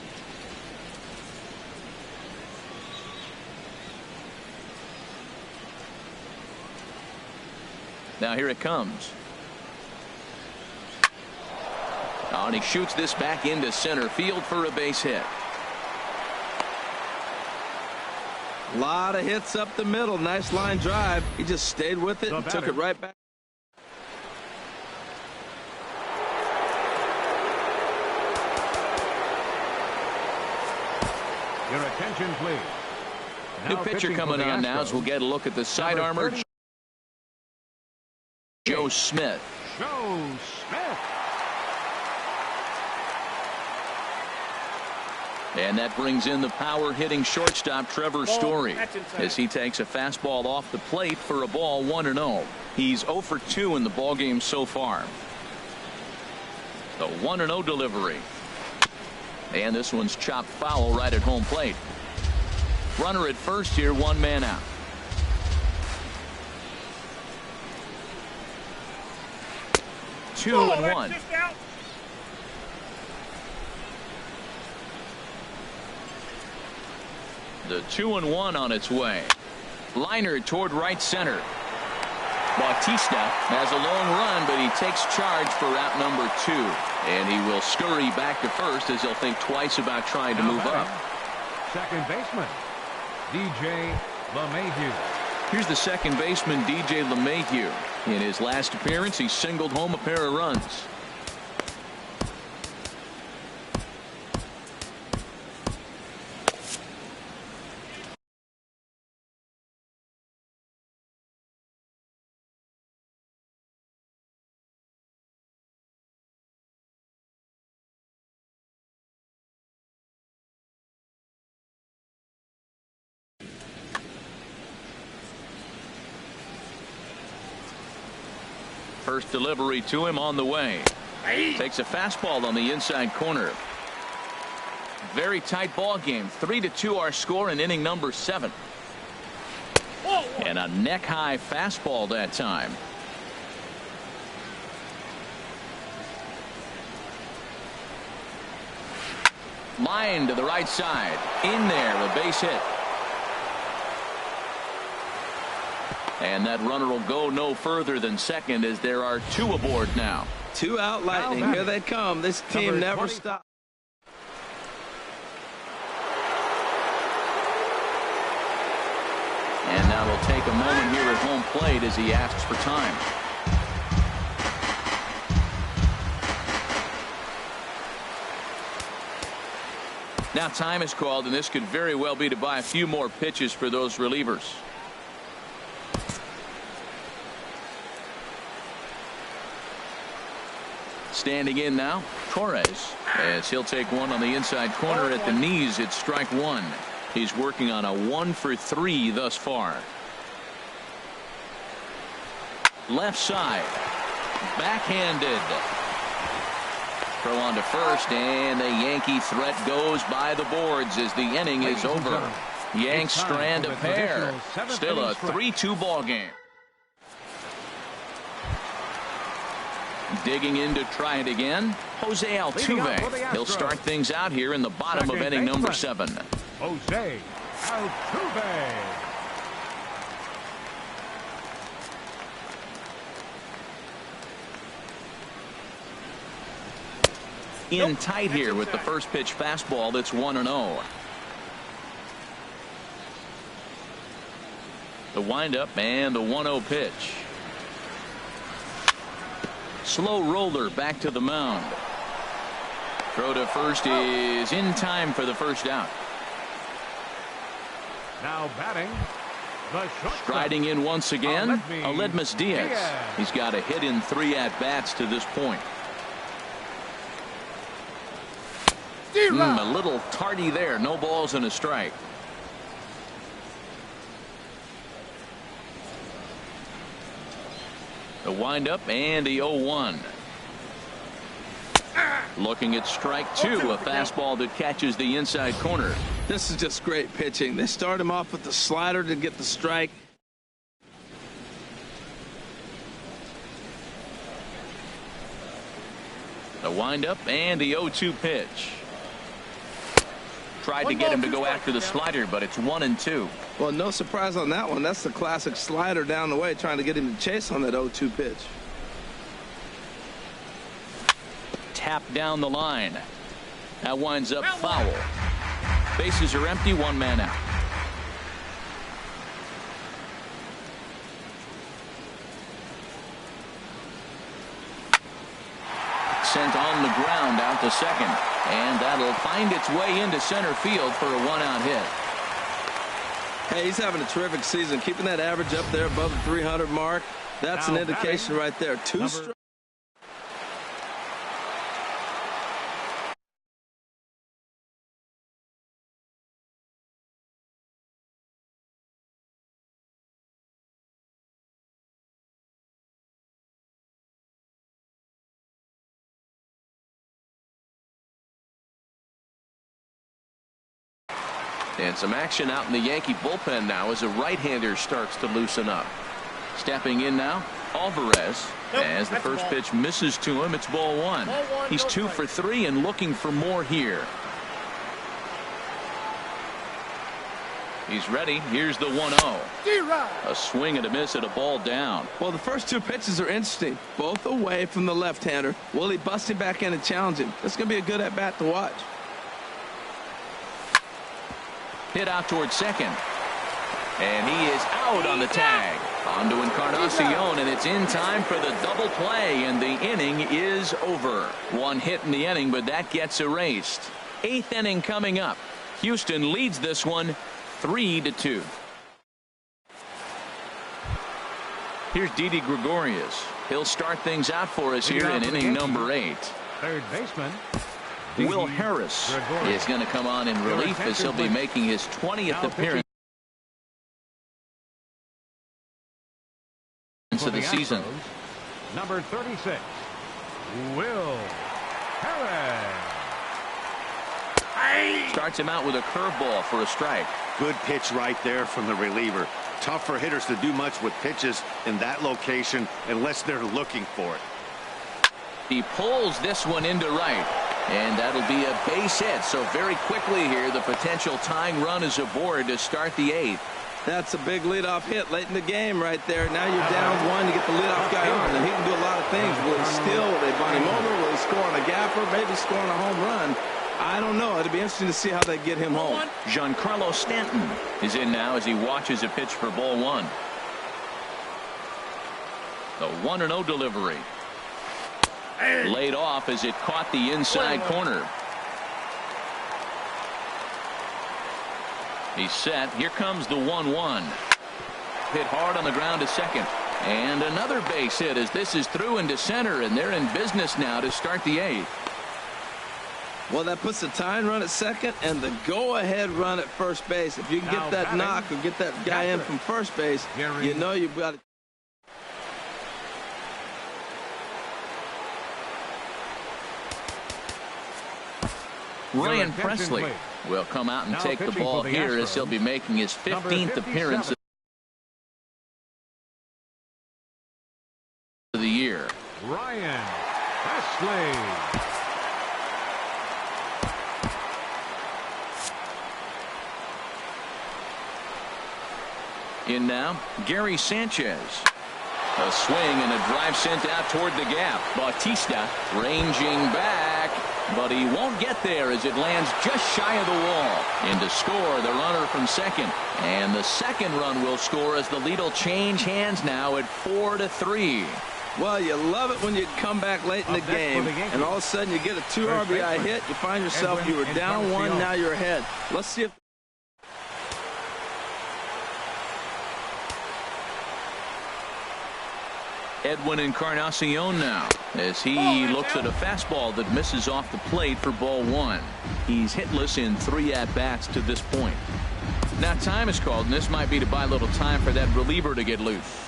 Now here it comes. Oh, and he shoots this back into center field for a base hit.
A lot of hits up the middle. Nice line drive. He just stayed with it and took it right back.
Your attention, please.
New pitcher coming on now as we'll get a look at the side armor. Joe Smith.
Joe Smith.
And that brings in the power hitting shortstop Trevor Story as he takes a fastball off the plate for a ball 1-0. He's 0 for 2 in the ballgame so far. The 1-0 delivery. And this one's chopped foul right at home plate. Runner at first here, 1 man out. Two and 1. The 2-1 on its way. Liner toward right center. Bautista has a long run, but he takes charge for out number 2. And he will scurry back to first as he'll think twice about trying to move up.
Second baseman, DJ LeMahieu.
Here's the second baseman, DJ LeMahieu. In his last appearance, he singled home a pair of runs. First delivery to him on the way. Takes a fastball on the inside corner. Very tight ball game. 3-2 our score in inning number 7. And a neck high fastball that time. Line to the right side. In there, a base hit. And that runner will go no further than second as there are 2 aboard now.
2 out Lightning. Here they come. This team never stops.
And now they'll take a moment here at home plate as he asks for time. Now time is called, and this could very well be to buy a few more pitches for those relievers. Standing in now, Torres, as he'll take one on the inside corner at the knees. It's strike 1. He's working on a 1 for 3 thus far. Left side, backhanded. Throw on to first, and the Yankee threat goes by the boards as the inning is over. Yanks strand a pair. Still a 3-2 ball game. Digging in to try it again, Jose Altuve. He'll start things out here in the bottom of inning number 7.
Jose Altuve.
In tight here with the first pitch fastball that's 1-0. The windup and the 1-0 pitch. Slow roller back to the mound. Throw to first is in time for the first out.
Now batting, the shortstop.
Striding in once again, Aledmus Diaz. He's got a hit in 3 at-bats to this point. A little tardy there. No balls and a strike. The windup and the 0-1. Looking at strike 2, a fastball that catches the inside corner.
This is just great pitching. They start him off with the slider to get the strike.
The windup and the 0-2 pitch. Tried to get him to go after the slider, but it's 1-2.
Well, no surprise on that one. That's the classic slider down the way, trying to get him to chase on that 0-2 pitch.
Tap down the line. That winds up foul. Bases are empty, 1 man out. Sent on the ground out to second, and that'll find its way into center field for a 1-out hit.
Hey, he's having a terrific season, keeping that average up there above the 300 mark. That's an indication right there. 2 strikes.
And some action out in the Yankee bullpen now as a right-hander starts to loosen up. Stepping in now, Alvarez. As the first pitch misses to him, it's ball 1. He's 2 for 3 and looking for more here. He's ready. Here's the 1-0. A swing and a miss at a ball down.
Well, the first 2 pitches are interesting. Both away from the left-hander. Will he bust him back in and challenge him? That's going to be a good at-bat to watch.
Hit out towards second. And he is out on the tag. On to Encarnacion, and it's in time for the double play, and the inning is over. 1 hit in the inning, but that gets erased. 8th inning coming up. Houston leads this one 3-2. Here's Didi Gregorius. He'll start things out for us here in inning number 8.
Third baseman
Will Harris is going to come on in relief as he'll be making his 20th appearance of the season.
Number 36, Will Harris.
Starts him out with a curveball for a strike.
Good pitch right there from the reliever. Tough for hitters to do much with pitches in that location unless they're looking for it.
He pulls this one into right, and that'll be a base hit. So very quickly here, the potential tying run is aboard to start the 8th.
That's a big leadoff hit late in the game right there. Now you're down 1, you get the leadoff guy on, and he can do a lot of things. Will he steal? Will they bunt him over? Will he score on a gapper? Maybe score on a home run. I don't know. It'll be interesting to see how they get him home.
Giancarlo Stanton is in now as he watches a pitch for ball 1. The 1-0 delivery. Laid off as it caught the inside corner. He's set. Here comes the 1-1. Hit hard on the ground to second. And another base hit as this is through into center, and they're in business now to start the 8th.
Well, that puts the tying run at second and the go-ahead run at first base. If you can get that knock or get that guy in from first base, you know you've got it.
Ryan Presley will come out and take the ball here as he'll be making his 15th appearance of the year.
Ryan Beasley.
In now, Gary Sanchez. A swing and a drive sent out toward the gap. Bautista ranging back, but he won't get there as it lands just shy of the wall. And to score, the runner from second. And the second run will score as the lead will change hands now at 4-3.
Well, you love it when you come back late in the game, and all of a sudden you get a 2 RBI hit. You find yourself, you were down 1, now you're ahead. Let's see if...
Edwin Encarnacion now as he looks at a fastball that misses off the plate for ball 1. He's hitless in 3 at-bats to this point. Now time is called, and this might be to buy a little time for that reliever to get loose.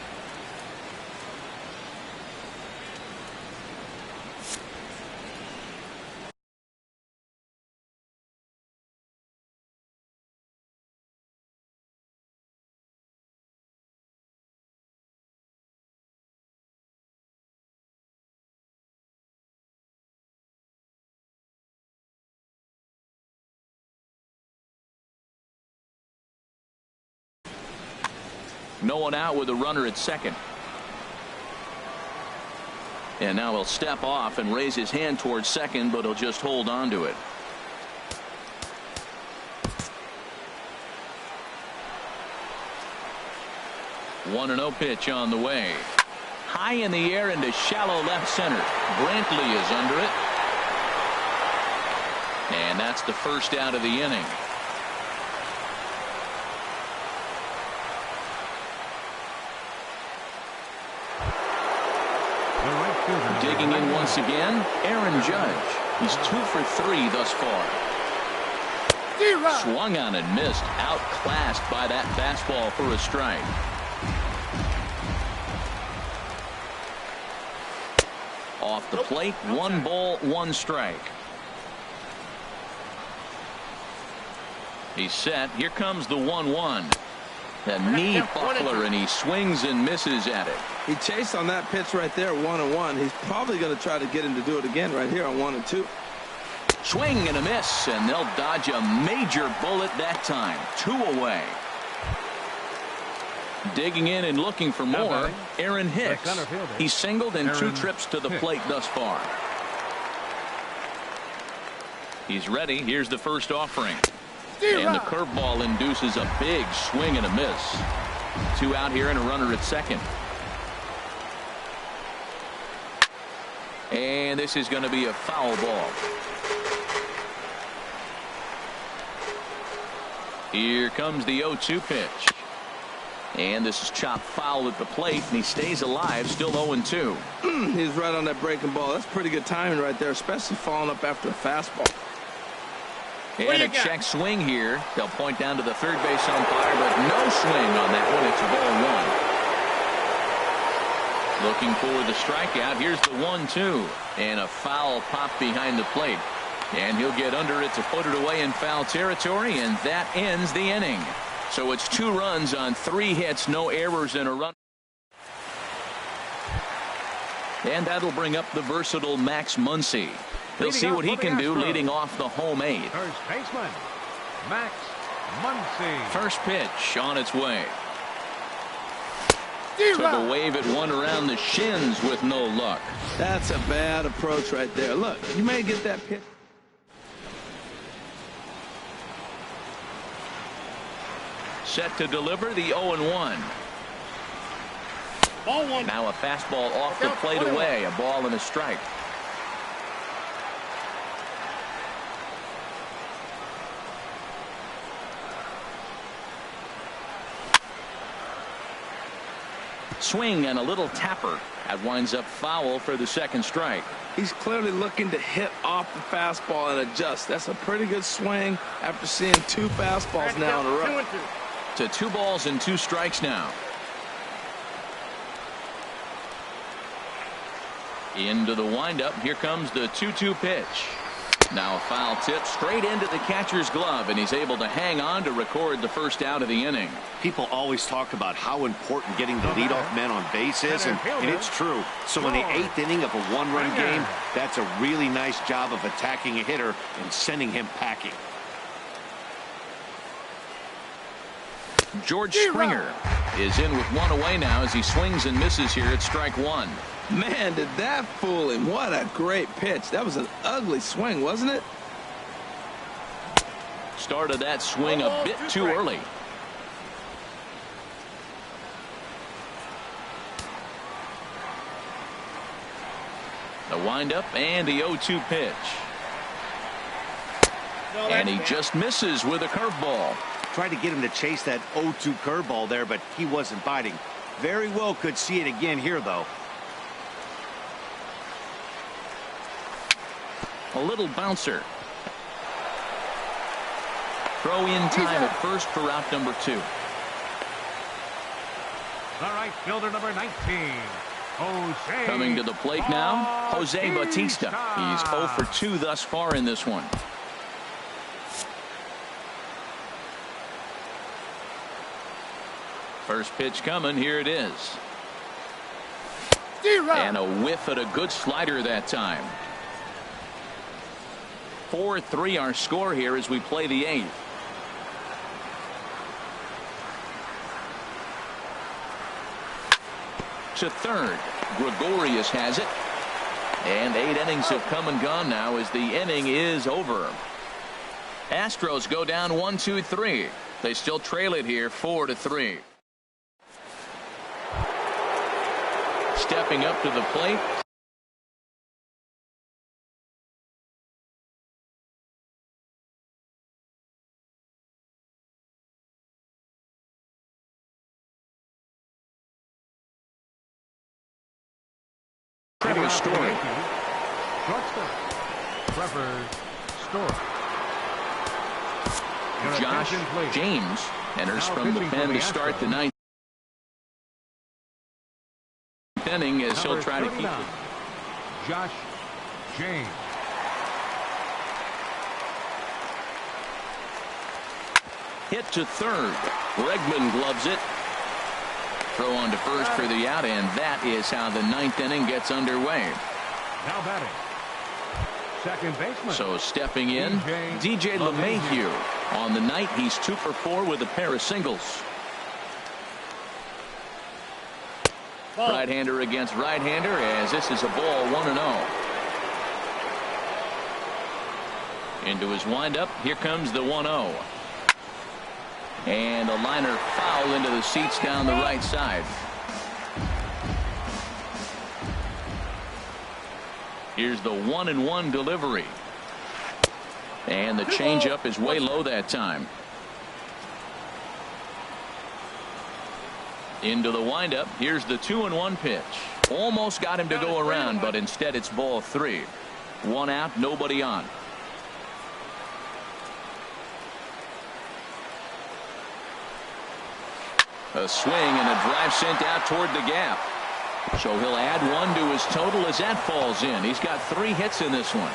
No one out with a runner at second. And now he'll step off and raise his hand towards second, but he'll just hold on to it. One and 0 pitch on the way. High in the air into shallow left center. Brantley is under it. And that's the first out of the inning. Digging in once again, Aaron Judge. He's 2 for 3 thus far. Swung on and missed, outclassed by that fastball for a strike. Off the plate, 1 ball, 1 strike. He's set. Here comes the 1-1. The knee buckler, and he swings and misses at it.
He chased on that pitch right there, 1-1. He's probably going to try to get him to do it again right here on 1-2.
Swing and a miss, and they'll dodge a major bullet that time. 2 away. Digging in and looking for more, Aaron Hicks. He's singled in 2 trips to the plate thus far. He's ready. Here's the first offering. And the curveball induces a big swing and a miss. 2 out here and a runner at second. And this is going to be a foul ball. Here comes the 0-2 pitch. And this is chopped foul at the plate, and he stays alive, still 0-2.
He's right on that breaking ball. That's pretty good timing right there, especially following up after a fastball.
And a check swing here. They'll point down to the third base umpire, but no swing on that one. It's a ball 1. Looking for the strikeout. Here's the 1-2. And a foul pop behind the plate. And he'll get under it to put it away in foul territory, and that ends the inning. So it's 2 runs on 3 hits, no errors in a run. And that'll bring up the versatile Max Muncy. He'll see what he can do leading off the home 8th.
First baseman, Max Muncy.
First pitch on its way. Took a wave at one around the shins with no luck.
That's a bad approach right there. Look, you may get that pitch.
Set to deliver the 0-1.
Ball 1.
Now a fastball off the plate away. A ball and a strike. Swing and a little tapper. That winds up foul for the second strike.
He's clearly looking to hit off the fastball and adjust. That's a pretty good swing after seeing 2 fastballs now in a row.
To 2 balls and 2 strikes now. Into the windup. Here comes the 2-2 pitch. Now a foul tip straight into the catcher's glove, and he's able to hang on to record the first out of the inning.
People always talk about how important getting the leadoff man on base is, and it's true. So in the 8th inning of a one-run game, that's a really nice job of attacking a hitter and sending him packing.
George Springer is in with one away now as he swings and misses here at strike one.
Man, did that fool him. What a great pitch. That was an ugly swing, wasn't it?
Started that swing a bit too early. The windup and the 0-2 pitch. And he just misses with a curveball.
Tried to get him to chase that 0-2 curveball there, but he wasn't biting. Very well could see it again here, though.
A little bouncer. Throw in time at first for out number 2.
The right fielder, number 19. Jose.
Coming to the plate now, Jose Bautista. He's 0 for 2 thus far in this one. First pitch coming. Here it is. And a whiff at a good slider that time. 4-3 our score here as we play the 8th. To third. Gregorius has it. And 8 innings have come and gone now as the inning is over. Astros go down 1-2-3. They still trail it here 4-3. Stepping up to the plate. Trevor Story. Josh James enters from the pen to start the 9th inning as he'll try to keep it.
Josh James.
Hit to third. Bregman gloves it. Throw on to first for the out, and that is how the 9th inning gets underway.
Now batting. Second baseman.
So stepping in, DJ LeMahieu. On the night, he's 2 for 4 with a pair of singles. Right-hander against right-hander as this is a ball 1-0. Into his windup. Here comes the 1-0. And a liner foul into the seats down the right side. Here's the 1-1 delivery. And the changeup is way low that time. Into the windup. Here's the 2-1 pitch. Almost got him to go around, but instead it's ball 3. 1 out, nobody on. A swing and a drive sent out toward the gap. So he'll add 1 to his total as that falls in. He's got 3 hits in this one.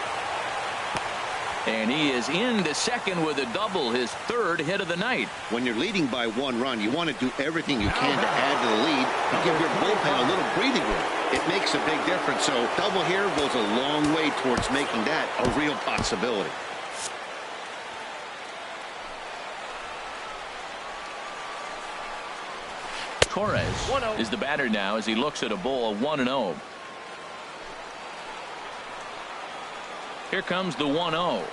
And he is into second with a double, his 3rd hit of the night.
When you're leading by 1 run, you want to do everything you can to add to the lead and give your bullpen a little breathing room. It makes a big difference. So double here goes a long way towards making that a real possibility.
Torres is the batter now as he looks at a ball 1-0. Here comes the 1-0.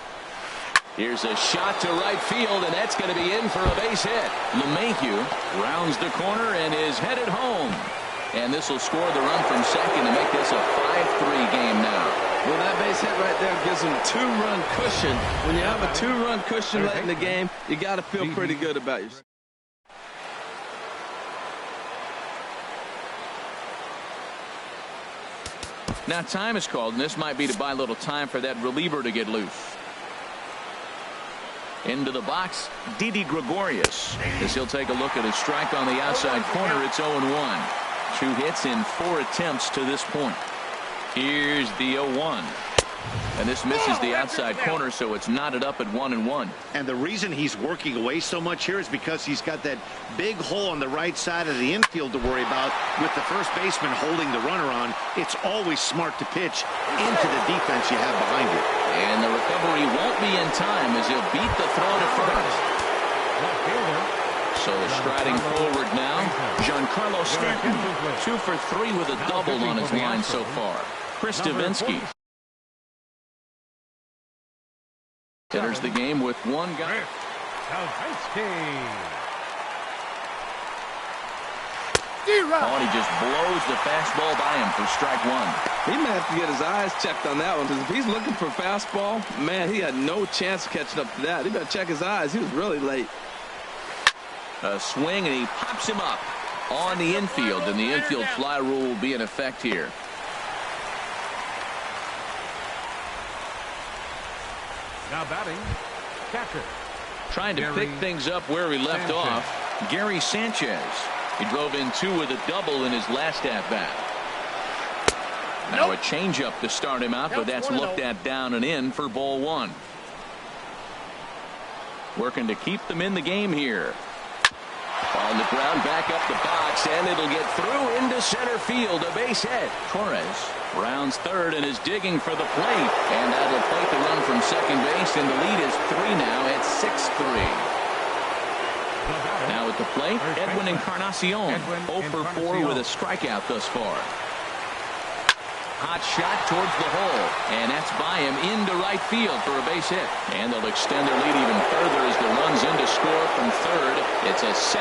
Here's a shot to right field, and that's going to be in for a base hit. LeMahieu rounds the corner and is headed home. And this will score the run from second to make this a 5-3 game now.
Well, that base hit right there gives them a 2-run cushion. When you have a 2-run cushion late in the game, you got to feel pretty good about yourself.
Now time is called, and this might be to buy a little time for that reliever to get loose. Into the box, Didi Gregorius, as he'll take a look at his strike on the outside corner. It's 0-1. 2 hits in 4 attempts to this point. Here's the 0-1. And this misses the outside corner, so it's knotted up at 1-1.
And the reason he's working away so much here is because he's got that big hole on the right side of the infield to worry about. With the first baseman holding the runner on, it's always smart to pitch into the defense you have behind you.
And the recovery won't be in time as he'll beat the throw to first. So striding forward now, Giancarlo Stanton, 2 for 3 with a double on his line so far. Chris Davinsky enters the game with one guy. Oh, and he just blows the fastball by him for strike 1.
He may have to get his eyes checked on that one, because if he's looking for fastball, man, he had no chance of catching up to that. He better check his eyes. He was really late.
A swing, and he pops him up on the infield, and the infield fly rule will be in effect here.
Now batting, catcher.
Trying to pick things up where he left off, Gary Sanchez. He drove in 2 with a double in his last at-bat. Now a changeup to start him out, but that's looked at down and in for ball 1. Working to keep them in the game here. On the ground, back up the box, and it'll get through into center field. A base hit. Torres rounds third and is digging for the plate. And that'll plate the run from second base, and the lead is 3 now at 6-3. Now at the plate, Edwin Encarnacion, 0 for 4 with a strikeout thus far. Hot shot towards the hole, and that's by him into right field for a base hit. And they'll extend their lead even further as the run's in to score from third. It's a 7-3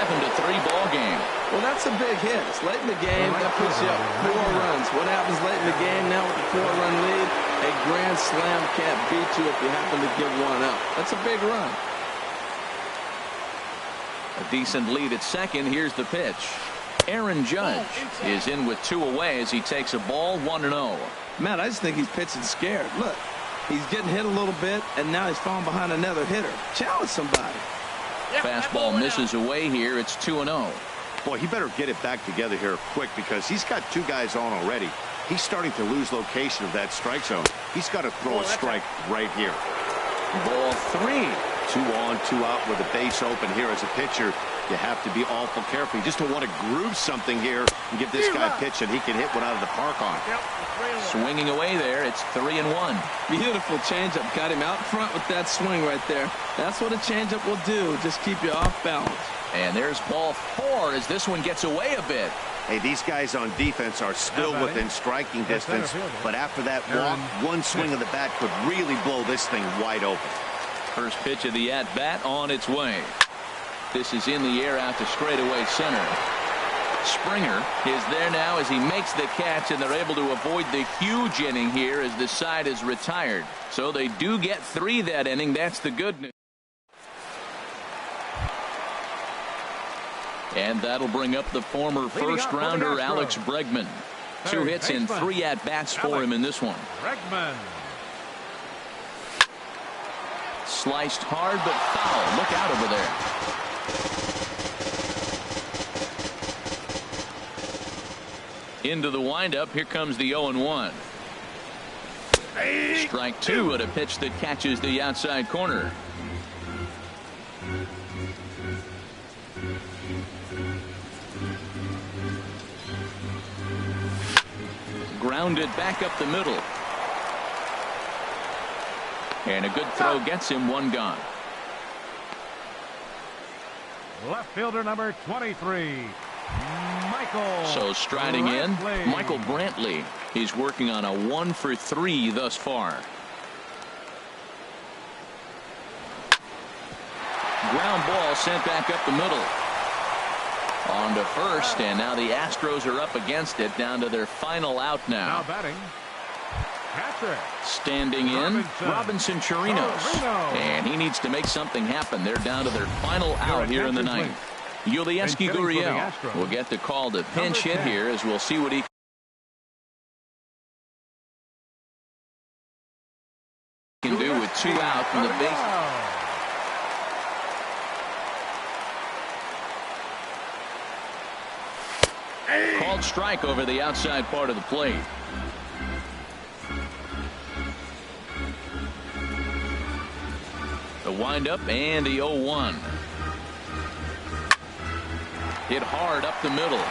ball game.
Well, that's a big hit. It's late in the game. That puts you up 4 runs. What happens late in the game now with the 4-run lead? A grand slam can't beat you if you happen to give one up. That's a big run.
A decent lead at second. Here's the pitch. Aaron Judge is in with 2 away as he takes a ball 1-0.
Man, I just think he's pitching scared. Look, he's getting hit a little bit, and now he's falling behind another hitter. Challenge somebody.
Fastball misses away here. It's 2-0.
Boy, he better get it back together here quick, because he's got 2 guys on already. He's starting to lose location of that strike zone. He's got to throw a strike right here.
Ball 3.
2 on, 2 out with a base open here. As a pitcher, you have to be awful careful. You just don't want to groove something here and give this guy a pitch and he can hit one out of the park on.
Swinging away there. It's 3-1.
Beautiful changeup. Got him out front with that swing right there. That's what a changeup will do. Just keep you off balance.
And there's ball 4 as this one gets away a bit.
Hey, these guys on defense are still within striking distance, but after that walk, one swing of the bat could really blow this thing wide open.
First pitch of the at-bat on its way. This is in the air out to straightaway center. Springer is there now as he makes the catch, and they're able to avoid the huge inning here as the side is retired. So they do get 3 that inning. That's the good news. And that'll bring up the former first-rounder Alex Bregman. 2 hits and 3 at-bats for him in this one.
Bregman.
Sliced hard but foul. Look out over there. Into the windup. Here comes the 0-1. Strike 2 at a pitch that catches the outside corner. Grounded back up the middle. And a good throw gets him 1 gone.
Left fielder number 23, Michael.
So striding in, Michael Brantley. He's working on a 1 for 3 thus far. Ground ball sent back up the middle. On to first, and now the Astros are up against it, down to their final out now.
Now batting, catcher.
Standing in, Robinson Chirinos. And he needs to make something happen. They're down to their final out here in the ninth. Yulieski Gurriel will get the call to pinch hit here, as we'll see what he can do with 2 out from the base. Called strike over the outside part of the plate. windup and the 0-1. Hit hard up the middle.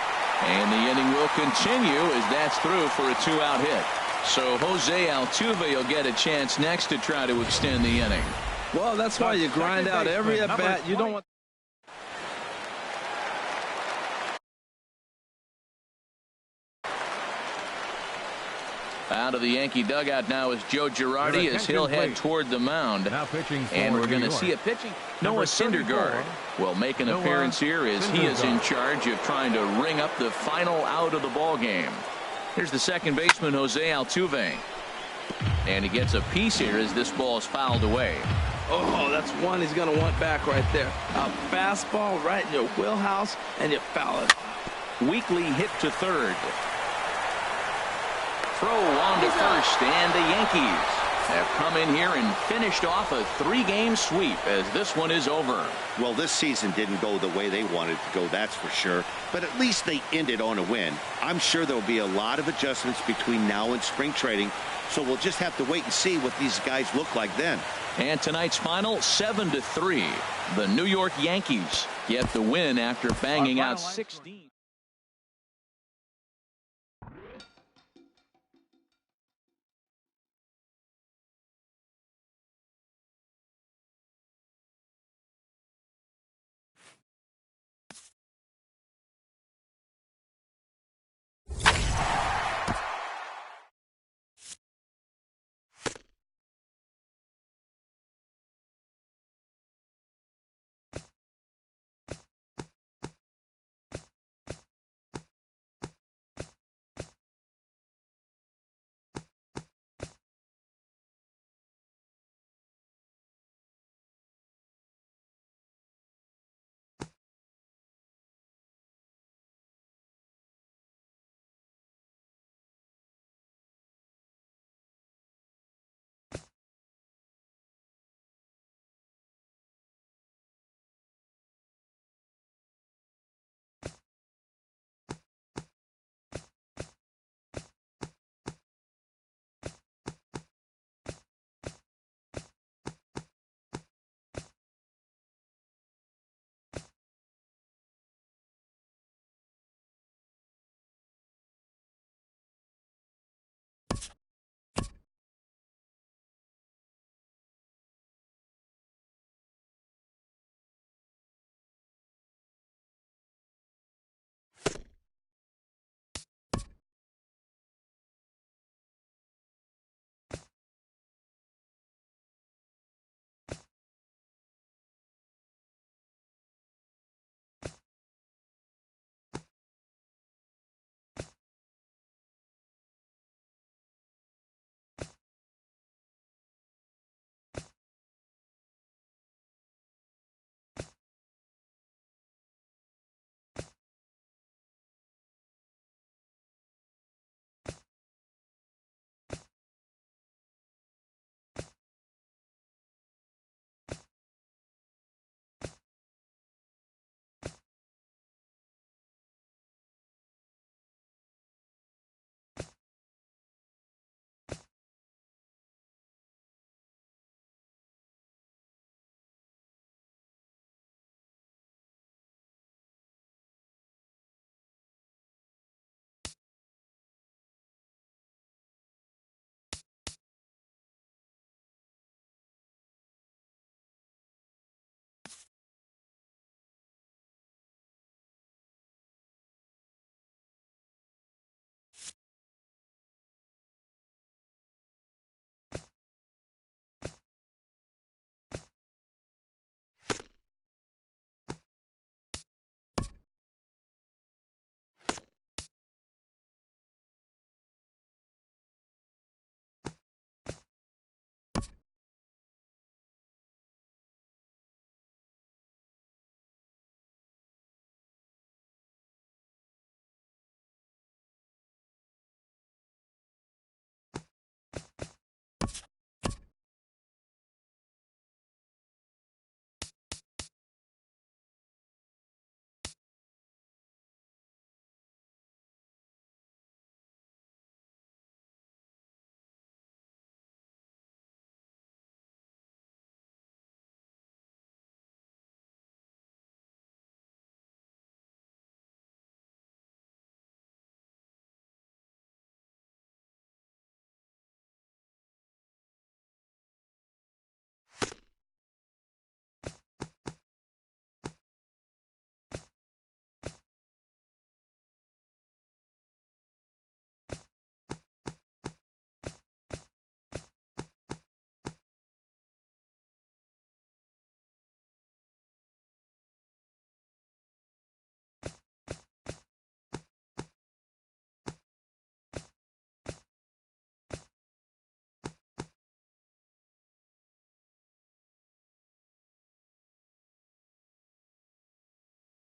And the inning will continue as that's through for a 2-out hit. So Jose Altuve will get a chance next to try to extend the inning.
Well, that's why you grind out every at-bat. You don't want.
Out of the Yankee dugout now is Joe Girardi as he'll head toward the mound.
Now pitching for
And we're going to
New
see
York.
a pitching.
Number
Noah Syndergaard
34,
will make an
Noah
appearance here as he is in
Syndergaard.
charge of trying to ring up the final out of the ball game. Here's the second baseman, Jose Altuve. And he gets a piece here as this ball is fouled away.
Oh, that's one he's going to want back right there. A fastball right in your wheelhouse, and you foul it.
Weekly hit to third. Throw on to first, and the Yankees have come in here and finished off a 3-game sweep as this one is over.
Well, this season didn't go the way they wanted to go, that's for sure. But at least they ended on a win. I'm sure there will be a lot of adjustments between now and spring trading, so we'll just have to wait and see what these guys look like then.
And tonight's final, 7-3. The New York Yankees get the win after banging out 16.